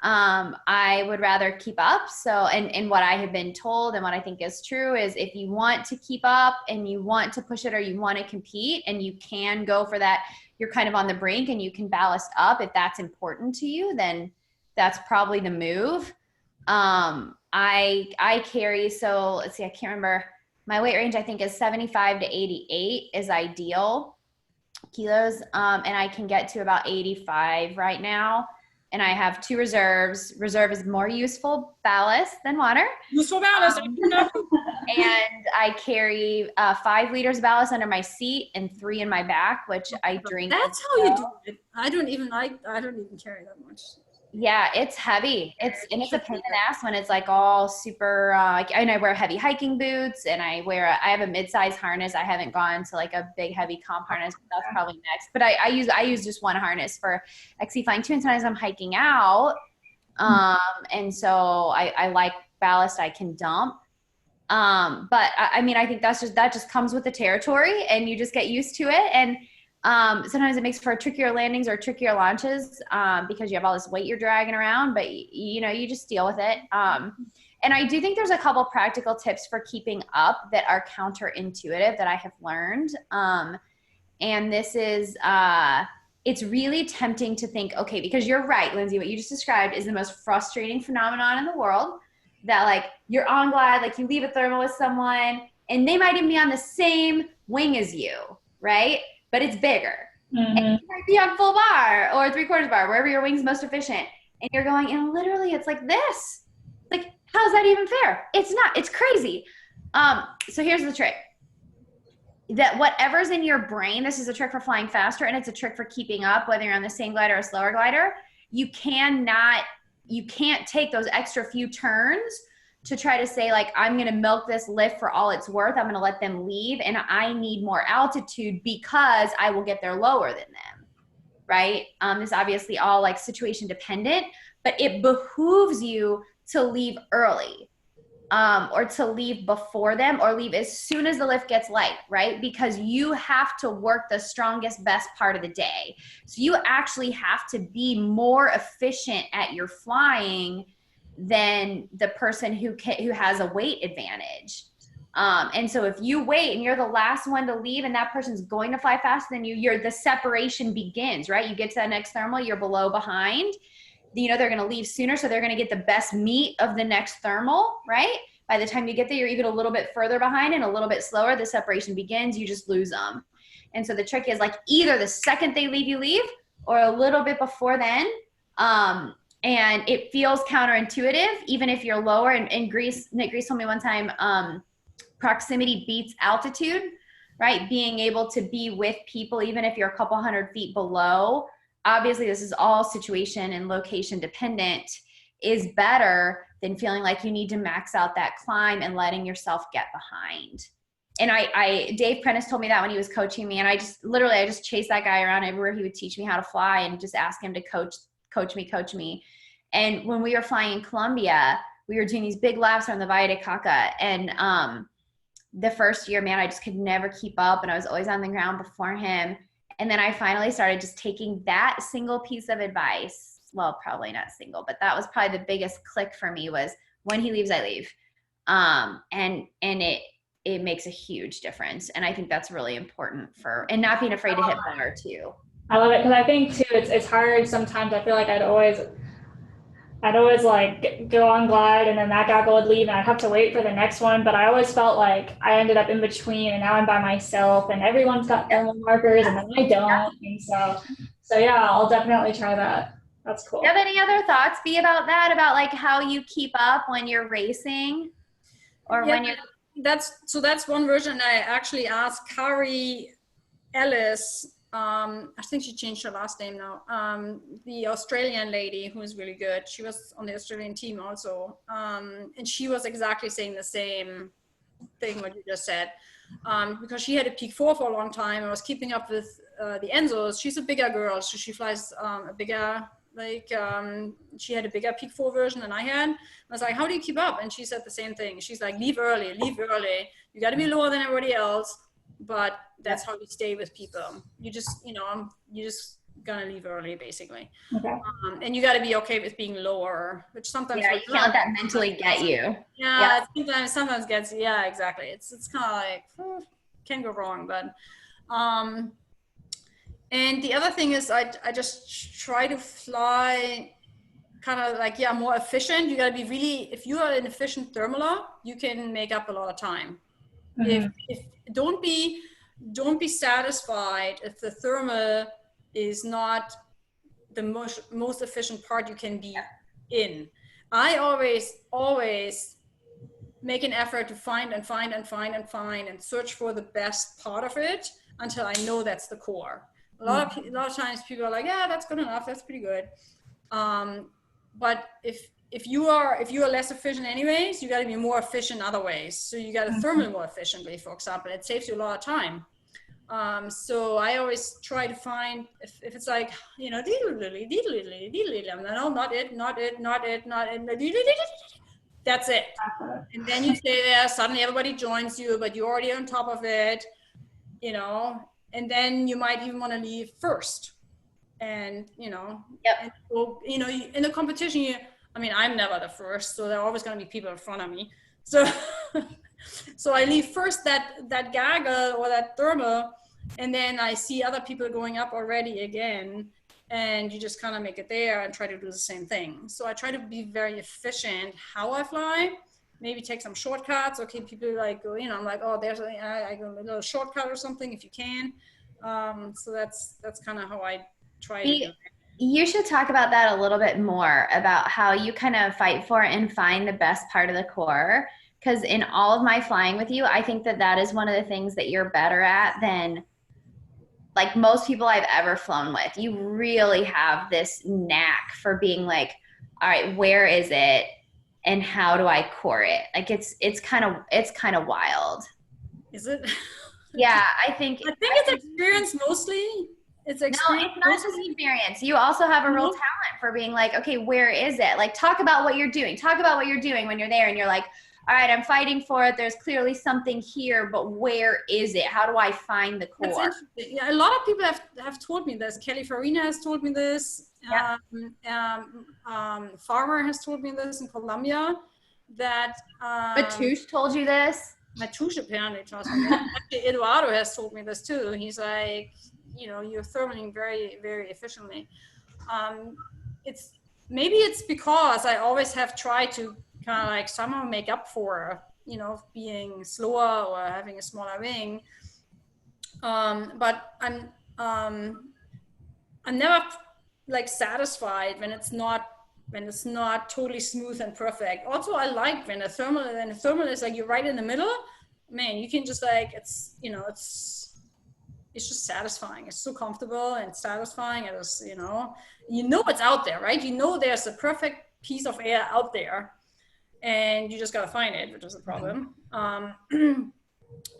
I would rather keep up. So, and what I have been told and what I think is true is if you want to keep up and you want to push it or you want to compete and you can go for that, you're kind of on the brink and you can ballast up. If that's important to you, then that's probably the move. I carry, so let's see, I can't remember. My weight range, I think, is 75 to 88 is ideal kilos. And I can get to about 85 right now. And I have 2 reserves. Reserve is more useful ballast than water. Useful ballast. And I carry 5 liters of ballast under my seat and 3 in my back, which I drink. That's how you do it. I don't even carry that much. Yeah, it's heavy. It's a pain in the ass when it's like all super, and I wear heavy hiking boots and I have a mid-size harness. I haven't gone to like a big heavy comp harness, but that's probably next. But I use just one harness for XC flying too, and sometimes I'm hiking out. And so I like ballast I can dump. But I mean, I think that just comes with the territory and you just get used to it. And sometimes it makes for trickier landings or trickier launches because you have all this weight you're dragging around, but you know, you just deal with it. And I do think there's a couple practical tips for keeping up that are counterintuitive that I have learned. And this is, it's really tempting to think, okay, because you're right, Lindsay, what you just described is the most frustrating phenomenon in the world, that like you're on glide, like you leave a thermal with someone and they might even be on the same wing as you, right? But it's bigger. And you might be on full bar or 3/4 bar, wherever your wing's most efficient. And you're going, and literally it's like this. Like, how's that even fair? It's not, it's crazy. So here's the trick. That whatever's in your brain, this is a trick for flying faster and it's a trick for keeping up, whether you're on the same glider or a slower glider, you can't take those extra few turns to try to say like, I'm going to milk this lift for all it's worth. I'm going to let them leave and I need more altitude because I will get there lower than them, right? It's obviously all like situation dependent, but it behooves you to leave early or to leave before them or leave as soon as the lift gets light, right? Because you have to work the strongest, best part of the day. So you actually have to be more efficient at your flying than the person who has a weight advantage. And so if you wait and you're the last one to leave and that person's going to fly faster than you, the separation begins, right? You get to that next thermal, you're below behind. You know, they're going to leave sooner, so they're going to get the best meat of the next thermal, right? By the time you get there, you're even a little bit further behind and a little bit slower. The separation begins, you just lose them. And so the trick is like either the second they leave, you leave, or a little bit before then. And it feels counterintuitive, even if you're lower. And Nick Grease told me one time, proximity beats altitude, right? Being able to be with people, even if you're a couple 100 feet below, obviously this is all situation and location dependent, is better than feeling like you need to max out that climb and letting yourself get behind. And Dave Prentice told me that when he was coaching me, and I just chased that guy around everywhere he would teach me how to fly and just ask him to coach me. And when we were flying in Colombia, we were doing these big laps on the Valle de Caca. And the first year, man, I just could never keep up. And I was always on the ground before him. And then I finally started just taking that single piece of advice. Well, probably not single, but that was probably the biggest click for me was when he leaves, I leave. And it makes a huge difference. And I think that's really important and not being afraid to hit bar too. I love it because I think too, it's hard sometimes. I feel like I'd always like go on glide and then that guy would leave and I'd have to wait for the next one. But I always felt like I ended up in between and now I'm by myself and everyone's got thermal markers and then I don't. And so yeah, I'll definitely try that. That's cool. Do you have any other thoughts, Bea, about that? About like how you keep up when you're racing or when you're... That's one version. I actually asked Kari Ellis, I think she changed her last name now, the Australian lady who is really good. She was on the Australian team also. And she was exactly saying the same thing what you just said. Because she had a peak 4 for a long time and was keeping up with the Enzos. She's a bigger girl, so she flies a bigger, she had a bigger peak 4 version than I had. I was like, how do you keep up? And she said the same thing. She's like, leave early. You got to be lower than everybody else, but that's how you stay with people. You just gonna leave early, basically. Okay. And you got to be okay with being lower, which sometimes you can't let that mentally get you. Yeah. Sometimes gets, yeah, exactly. It's kind of like, can go wrong, but and the other thing is I just try to fly kind of like, more efficient. You got to be really, if you are an efficient thermaler, you can make up a lot of time. Mm-hmm. If don't be satisfied if the thermal is not the most efficient part you can be in. I always make an effort to find and search for the best part of it until I know that's the core. A lot of times people are like, yeah, that's good enough, that's pretty good. But if you are less efficient anyways, you got to be more efficient other ways. So you got to thermal more efficiently, for example. It saves you a lot of time. So I always try to find if it's like, diddly, no, not it, that's it. And then you stay there, suddenly everybody joins you, but you're already on top of it, and then you might even want to leave first. And, and so, in the competition, I'm never the first, so there are always going to be people in front of me. So, so I leave first that gaggle or that thermal, and then I see other people going up already again, and you just kind of make it there and try to do the same thing. So I try to be very efficient how I fly, maybe take some shortcuts. Okay, people like, I'm like, oh, there's I go a little shortcut or something if you can. So that's kind of how I try to do it. You should talk about that a little bit more, about how you kind of fight for and find the best part of the core. Because in all of my flying with you, I think that is one of the things that you're better at than like most people I've ever flown with. You really have this knack for being like, all right, where is it and how do I core it? Like it's kind of wild. Is it? Yeah, I think it's experience mostly. It's experience. No, it's not just experience. You also have a real talent for being like, okay, where is it? Like, talk about what you're doing. Talk about what you're doing when you're there and you're like, all right, I'm fighting for it. There's clearly something here, but where is it? How do I find the core? That's interesting. Yeah, a lot of people have told me this. Kelly Farina has told me this. Yeah. Farmer has told me this in Colombia. That Matush told you this? Matush apparently told me that. Actually, Eduardo has told me this too. He's like, you're thermaling very, very efficiently. Maybe it's because I always have tried to kind of like somehow make up for, being slower or having a smaller wing. But I'm never like satisfied when it's not totally smooth and perfect. Also, I like when a thermal is like you're right in the middle. Man, you can just like it's just satisfying. It's so comfortable and satisfying. It is, it's out there, right? There's a perfect piece of air out there, and you just gotta find it, which is a problem.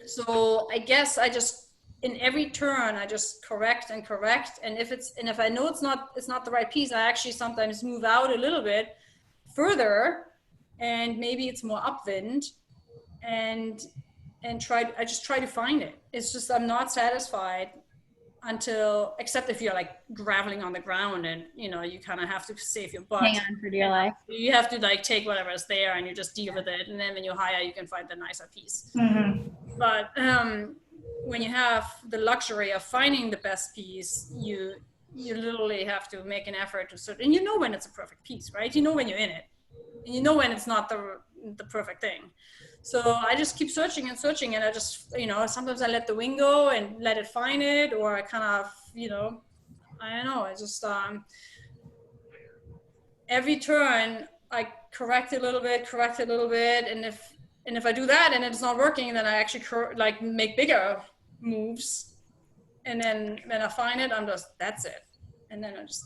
So I guess I just in every turn I just correct, and if I know it's not the right piece, I actually sometimes move out a little bit further, and maybe it's more upwind, and I just try to find it. It's just I'm not satisfied until, except if you're like graveling on the ground and, you know, you kind of have to save your butt. Hang on for dear life. You have to like take whatever's there and you just deal with it. And then when you hire, you can find the nicer piece. Mm-hmm. But when you have the luxury of finding the best piece, you literally have to make an effort to sort, and you know when it's a perfect piece, right? You know when you're in it, and you know when it's not the perfect thing. So I just keep searching and searching, and I just, you know, sometimes I let the wing go and let it find it, or I kind of, you know, I don't know, I just, every turn I correct it a little bit, and if I do that and it's not working, then I actually like make bigger moves, and then when I find it, I'm just, that's it, and then I just.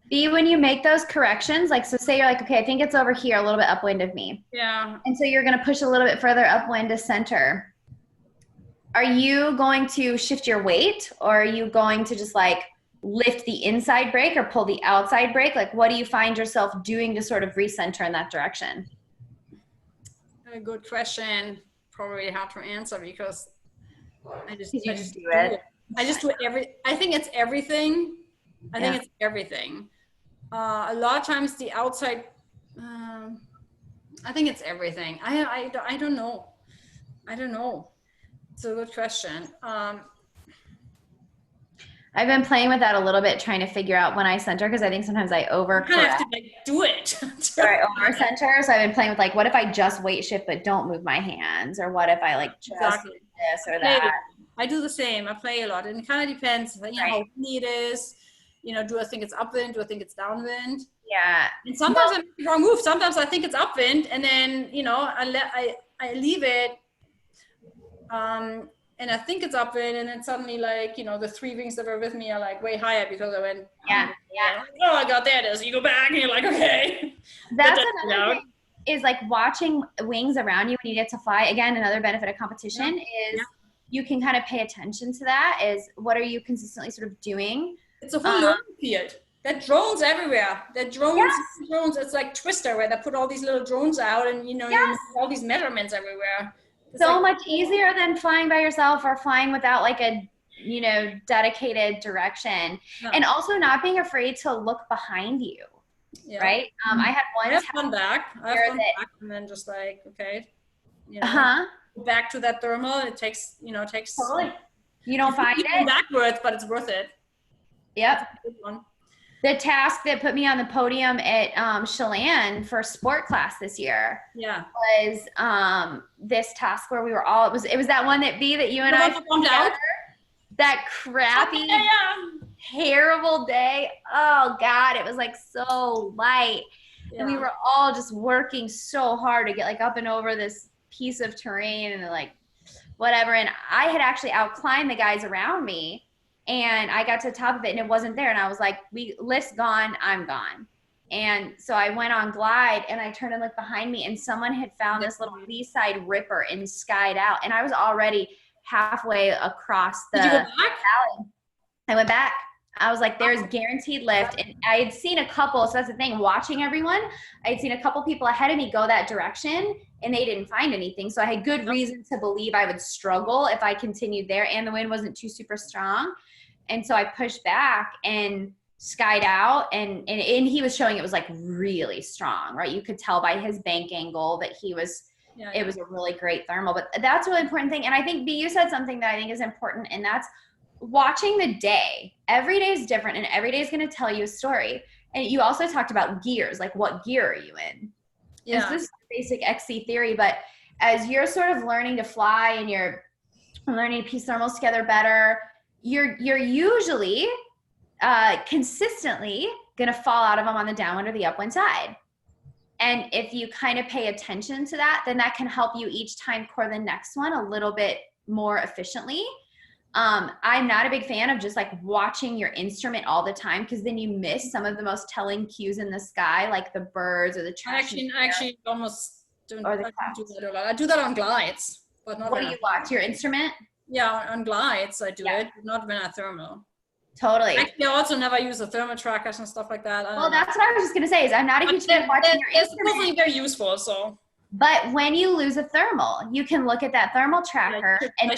B, when you make those corrections, like, so say you're like, okay, I think it's over here, a little bit upwind of me. Yeah. And so you're going to push a little bit further upwind to center. Are you going to shift your weight, or are you going to just like lift the inside brake or pull the outside brake? Like, what do you find yourself doing to sort of recenter in that direction? A good question. Probably hard to answer because I just do it. I just do I think it's everything. I think it's everything. A lot of times the outside, I think it's everything. I don't know. I don't know. It's a good question. I've been playing with that a little bit, trying to figure out when I center, because I think sometimes I overcorrect. You kind of have to like do it. Or I over center. So I've been playing with like, what if I just weight shift but don't move my hands, or what if I like just do this or that. I do the same. I play a lot, and it kind of depends. You know, how windy it is. You know, do I think it's upwind? Do I think it's downwind? Yeah. And sometimes I make the wrong move. Sometimes I think it's upwind, and then, you know, I leave it, and I think it's upwind, and then suddenly, like, you know, the three wings that were with me are like way higher because I went. Yeah. Oh my God, there it is. You go back, and you're like, okay. That's another thing, is like watching wings around you when you get to fly. Again, another benefit of competition is you can kind of pay attention to that. Is what are you consistently sort of doing? It's a whole learning field. There are drones everywhere. There are drones. It's like Twister, where they put all these little drones out, and, you know, you have all these measurements everywhere. It's so like, much easier than flying by yourself or flying without like a, you know, dedicated direction. And also not being afraid to look behind you. Right? I had one. I have one back. And then just like, okay, you know, back to that thermal. It takes. Totally. You don't find it backwards, but it's worth it. Yep. The task that put me on the podium at Chelan for sport class this year was this task where we were all, it was that one that you and I together, that crappy, terrible day. Oh God, it was like so light. And we were all just working so hard to get like up and over this piece of terrain and like whatever. And I had actually outclimbed the guys around me. And I got to the top of it and it wasn't there. And I was like, lift's gone, I'm gone. And so I went on glide and I turned and looked behind me and someone had found this little lee side ripper and skied out. And I was already halfway across the valley. I went back. I was like, there's guaranteed lift. And I had seen a couple, so that's the thing, watching everyone, I had seen a couple people ahead of me go that direction and they didn't find anything. So I had good reason to believe I would struggle if I continued there and the wind wasn't too super strong. And so I pushed back and skied out and he was showing it was like really strong, right? You could tell by his bank angle that he was, it was a really great thermal, but that's a really important thing. And I think you said something that I think is important, and that's watching the day. Every day is different and every day is going to tell you a story. And you also talked about gears, like what gear are you in? Yeah. This is basic XC theory, but as you're sort of learning to fly and you're learning to piece thermals together better, you're usually consistently going to fall out of them on the downwind or the upwind side. And if you kind of pay attention to that, then that can help you each time core the next one a little bit more efficiently. I'm not a big fan of just like watching your instrument all the time, because then you miss some of the most telling cues in the sky, like the birds or the trash. I actually almost don't do that a lot. I do that on glides, but not. What do you watch? Your instrument? Yeah, on glides I do it, not when I thermal. Totally. Actually, I also never use the thermal trackers and stuff like that. Well, that's what I was just gonna say. Is I'm not a huge fan of watching your instrument. It's very useful. So But when you lose a thermal, you can look at that thermal tracker. And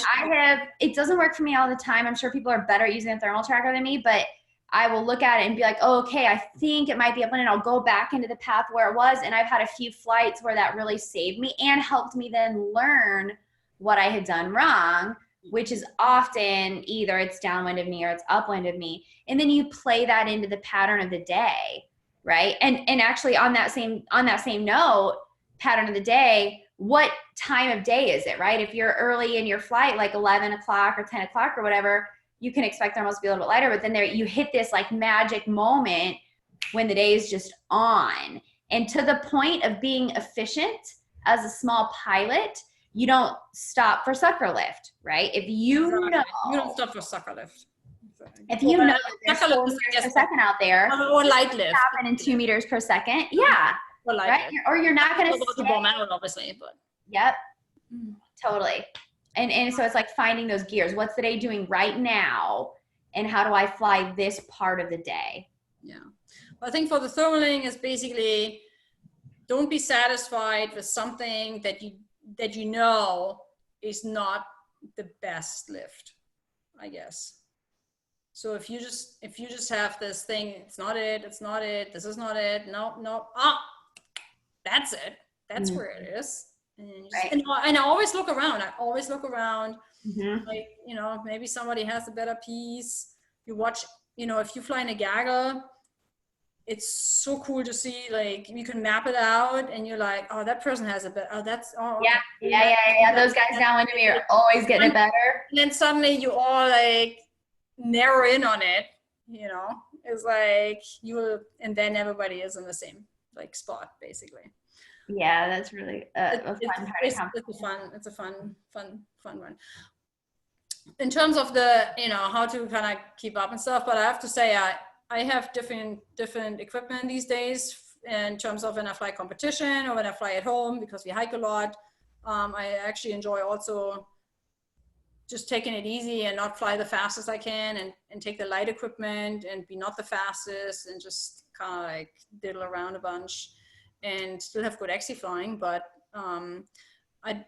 it doesn't work for me all the time. I'm sure people are better using a thermal tracker than me, but I will look at it and be like, oh, okay, I think it might be up and I'll go back into the path where it was. And I've had a few flights where that really saved me and helped me then learn what I had done wrong, which is often either it's downwind of me or it's upwind of me. And then you play that into the pattern of the day, right? And actually on that same note, pattern of the day, what time of day is it, right? If you're early in your flight, like 11 o'clock or 10 o'clock or whatever, you can expect thermals to be a little bit lighter, but then there you hit this like magic moment when the day is just on. And to the point of being efficient as a small pilot, you don't stop for sucker lift, right? If you know, you don't stop for sucker lift. If you know there's 4 meters per second out there, or light lift, happen in 2 meters per second, yeah, right? Or you're not going to bomb out, obviously, but yep, totally. And so it's like finding those gears. What's the day doing right now, and how do I fly this part of the day? Yeah, I think for the thermaling is basically don't be satisfied with something that you know is not the best lift, I guess. So if you just have this thing, it's not it, this is not it, no, that's it, that's where it is. And I always look around. Like, you know, maybe somebody has a better piece. You watch, you know, if you fly in a Gagger, it's so cool to see, like, you can map it out and you're like, oh, that person has a better, yeah. Those guys down under me are always getting it better. And then suddenly you all like narrow in on it, you know, it's like and then everybody is in the same like spot basically. Yeah, that's really a fun one. In terms of the, you know, how to kind of keep up and stuff, but I have to say I have different equipment these days in terms of when I fly competition or when I fly at home because we hike a lot. I actually enjoy also just taking it easy and not fly the fastest I can and take the light equipment and be not the fastest and just kind of like diddle around a bunch and still have good exi flying, but I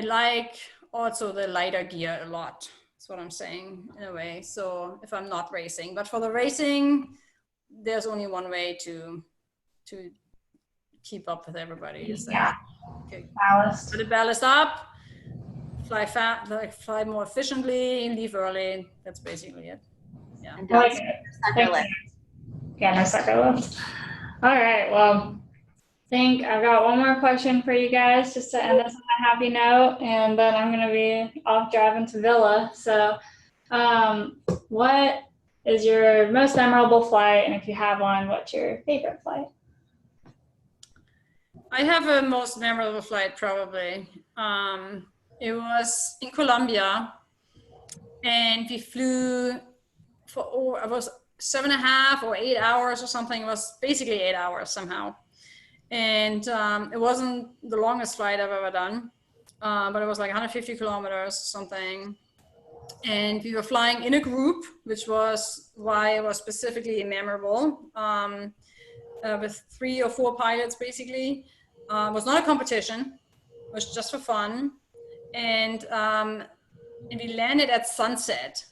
like also the lighter gear a lot. That's what I'm saying in a way. So if I'm not racing, but for the racing, there's only one way to keep up with everybody. Is that, okay, ballast. Put the ballast up, fly fast, like fly more efficiently, leave early. That's basically it. Yeah. And don't sucker lift. Yeah, no sucker lift. All right, well, I think I've got one more question for you guys just to end us on a happy note, and then I'm going to be off driving to Villa. So what is your most memorable flight, and if you have one, what's your favorite flight? I have a most memorable flight probably. It was in Colombia, and we flew for, it was 7.5 or 8 hours or something. It was basically 8 hours somehow. And it wasn't the longest flight I've ever done, but it was like 150 kilometers or something. And we were flying in a group, which was why it was specifically memorable, with 3 or 4 pilots basically. It was not a competition, it was just for fun. And we landed at sunset,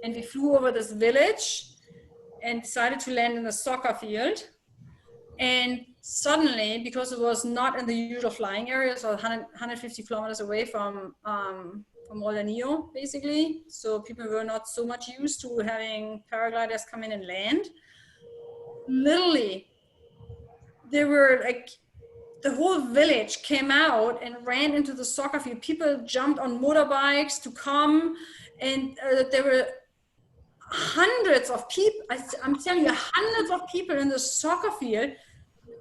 and we flew over this village and decided to land in a soccer field. And suddenly, because it was not in the usual flying area, so 150 kilometers away from Molanillo, basically, so people were not so much used to having paragliders come in and land. Literally, they were like, the whole village came out and ran into the soccer field. People jumped on motorbikes to come, and there were hundreds of people. I'm telling you, hundreds of people in the soccer field.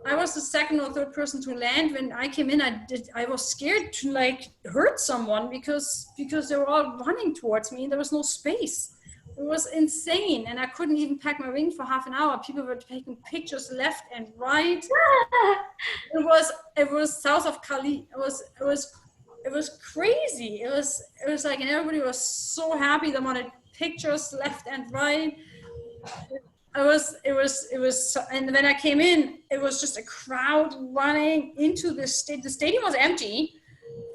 I was the second or third person to land. When I came in, I was scared to like hurt someone because they were all running towards me and there was no space. It was insane, and I couldn't even pack my wing for half an hour. People were taking pictures left and right. It was south of Cali. It was crazy. It was like, and everybody was so happy. They wanted pictures left and right. and when I came in, it was just a crowd running into the stadium. The stadium was empty.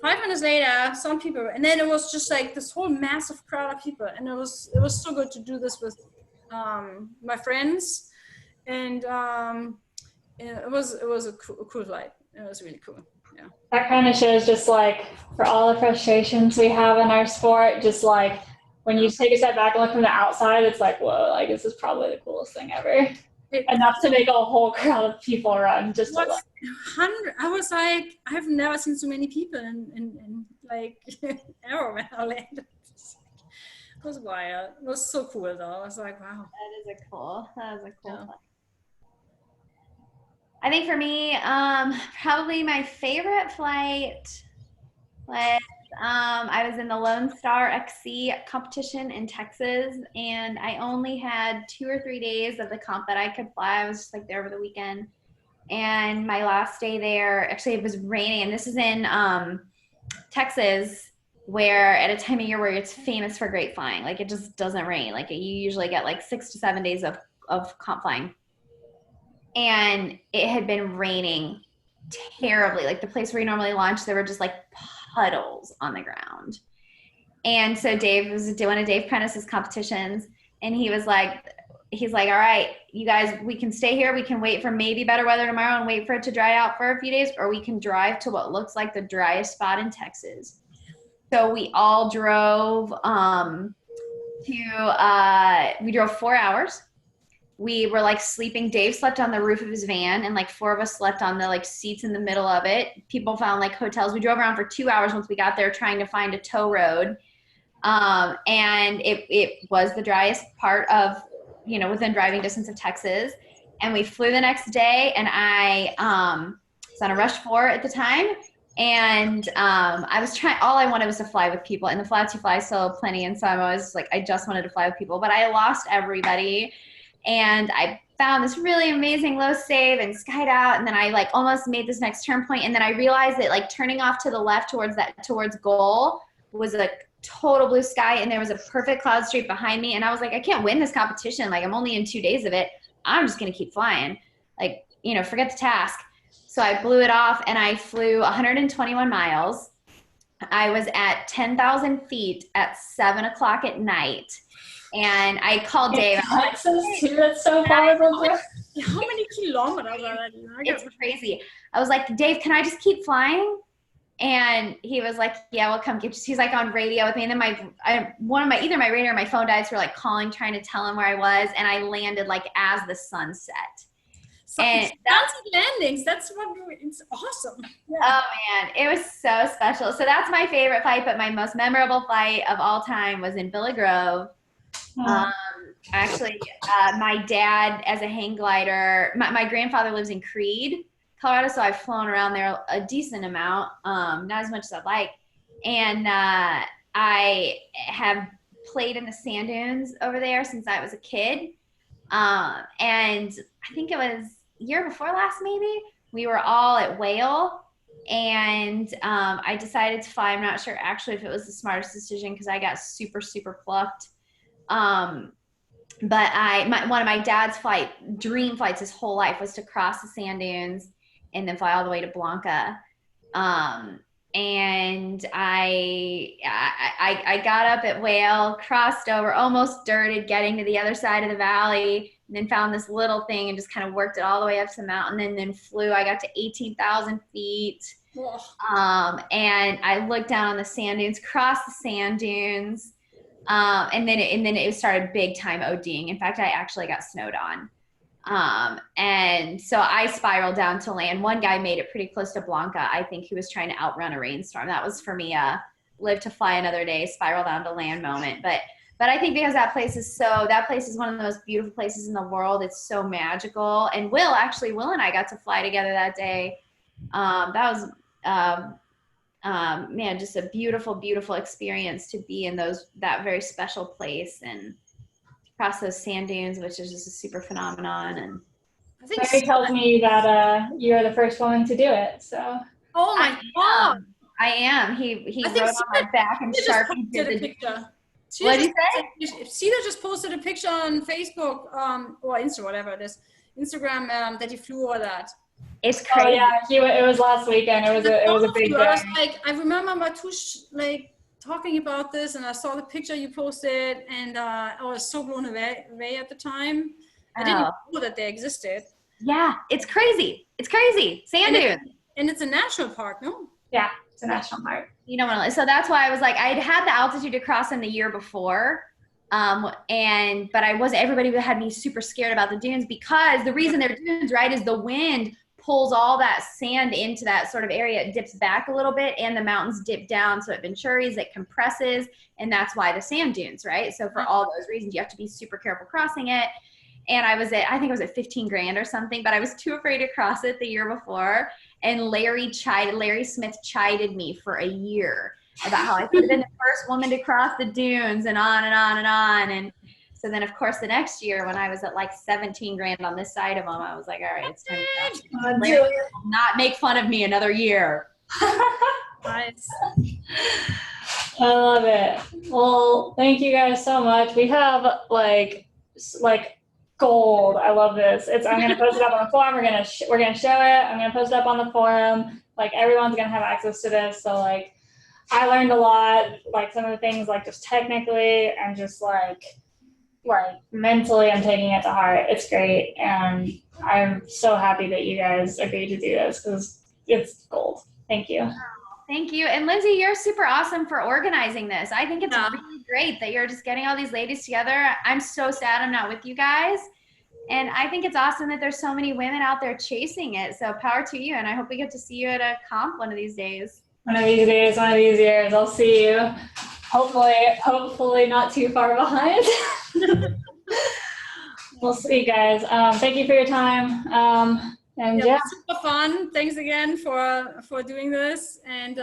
5 minutes later, some people, and then it was just like this whole massive crowd of people, and it was so good to do this with my friends, and it was a cool flight. It was really cool. Yeah. That kind of shows just like for all the frustrations we have in our sport, just like when you take a step back and look from the outside, it's like, whoa, like this is probably the coolest thing ever. Enough to make a whole crowd of people run just to look. I was like, I've never seen so many people in like Arrow when I landed. It was wild. It was so cool though. I was like, wow. That is a cool flight. I think for me, probably my favorite flight was I was in the Lone Star XC competition in Texas, and I only had 2 or 3 days of the comp that I could fly. I was just like there over the weekend, and my last day there, actually it was raining, and this is in Texas, where at a time of year where it's famous for great flying. Like it just doesn't rain. Like you usually get like 6 to 7 days of comp flying. And it had been raining terribly. Like the place where we normally launch, there were just like puddles on the ground. And so Dave was doing one of Dave Prentice's competitions, and he's like, all right, you guys, we can stay here. We can wait for maybe better weather tomorrow and wait for it to dry out for a few days, or we can drive to what looks like the driest spot in Texas. So we all drove we drove 4 hours. We were like sleeping. Dave slept on the roof of his van, and like 4 of us slept on the like seats in the middle of it. People found like hotels. We drove around for 2 hours once we got there trying to find a tow road. And it was the driest part of, within driving distance of Texas. And we flew the next day, and I was on a Rush 4 at the time. And all I wanted was to fly with people. In the flats you fly so plenty, and so I was like, I just wanted to fly with people. But I lost everybody. And I found this really amazing low save and skied out. And then I like almost made this next turn point. And then I realized that like turning off to the left towards goal was a total blue sky. And there was a perfect cloud streak behind me. And I was like, I can't win this competition. Like I'm only in 2 days of it. I'm just going to keep flying. Like, forget the task. So I blew it off, and I flew 121 miles. I was at 10,000 feet at 7 o'clock at night. And I called Dave. Texas too, that's so far from here. How many kilometers are that? It's crazy. I was like, Dave, can I just keep flying? And he was like, yeah, we'll come get you. He's like on radio with me. And then either my radio or my phone died. So we're like calling, trying to tell him where I was. And I landed like as the sun set. And that's landings. It's awesome. Yeah. Oh man, it was so special. So that's my favorite flight, but my most memorable flight of all time was in Billy Grove. Actually, my dad as a hang glider, my grandfather lives in Creede, Colorado, so I've flown around there a decent amount, not as much as I'd like. And I have played in the sand dunes over there since I was a kid. And I think it was year before last, maybe, we were all at Whale, and I decided to fly. I'm not sure actually if it was the smartest decision because I got super, super plucked. But one of my dad's dream flights his whole life was to cross the sand dunes and then fly all the way to Blanca. And I got up at Whale, crossed over, almost dirted, getting to the other side of the valley, and then found this little thing and just kind of worked it all the way up to the mountain, and then flew. I got to 18,000 feet. And I looked down on the sand dunes, crossed the sand dunes, and then it started big time ODing. In fact, I actually got snowed on. And so I spiraled down to land. One guy made it pretty close to Blanca. I think he was trying to outrun a rainstorm. That was for me a live to fly another day, spiral down to land moment. But I think because that place is one of the most beautiful places in the world. It's so magical. And Will and I got to fly together that day. That was, man, just a beautiful, beautiful experience to be in that very special place and cross those sand dunes, which is just a super phenomenon. And I think Barry tells me that you're the first woman to do it. So. Oh my God! I am. He wrote on my back and Sharpie did a picture. What'd you say? Cedar just posted a picture on Facebook or Insta, whatever it is, Instagram, that he flew over that. It's crazy. Oh yeah, it was last weekend. It was a big day. I was like, I remember Matush like talking about this, and I saw the picture you posted, and I was so blown away at the time. I didn't know that they existed. Yeah, it's crazy. It's crazy. Sand dunes. And it's a national park, no? Yeah, it's a national park. You don't want to. So that's why I was like, I'd had the altitude to cross in the year before. But everybody had me super scared about the dunes, because the reason they're dunes, right, is the wind pulls all that sand into that sort of area. It dips back a little bit, and the mountains dip down. So it venturis, it compresses, and that's why the sand dunes, right? So for all those reasons, you have to be super careful crossing it. And I think it was at 15 grand or something, but I was too afraid to cross it the year before. And Larry Smith chided me for a year about how I could have been the first woman to cross the dunes, and on and on and on. And so then, of course, the next year when I was at like 17 grand on this side of them, I was like, all right, it's time to cross. Larry will not make fun of me another year. Nice. I love it. Well, thank you guys so much. We have like gold. I love this. I'm gonna post it up on the forum. We're gonna show it. I'm gonna post it up on the forum. Like, everyone's gonna have access to this. So like, I learned a lot. Like, some of the things, like, just technically and just like mentally, I'm taking it to heart. It's great, and I'm so happy that you guys agreed to do this, because it's gold. Thank you. Thank you. And Lindsay, you're super awesome for organizing this. I think it's really great that you're just getting all these ladies together. I'm so sad I'm not with you guys. And I think it's awesome that there's so many women out there chasing it. So power to you. And I hope we get to see you at a comp one of these days. One of these days, one of these years, I'll see you. Hopefully not too far behind. We'll see, guys. Thank you for your time. And yeah, super fun. Thanks again for doing this, and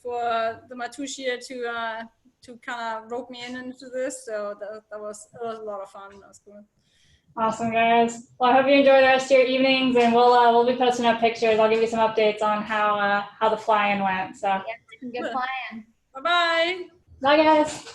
for the Matush here to kind of rope me into this. So that was a lot of fun. That was cool. Awesome, guys. Well, I hope you enjoy the rest of your evenings, and we'll be posting up pictures. I'll give you some updates on how the fly-in went. So good flying. Bye-bye. Bye, guys.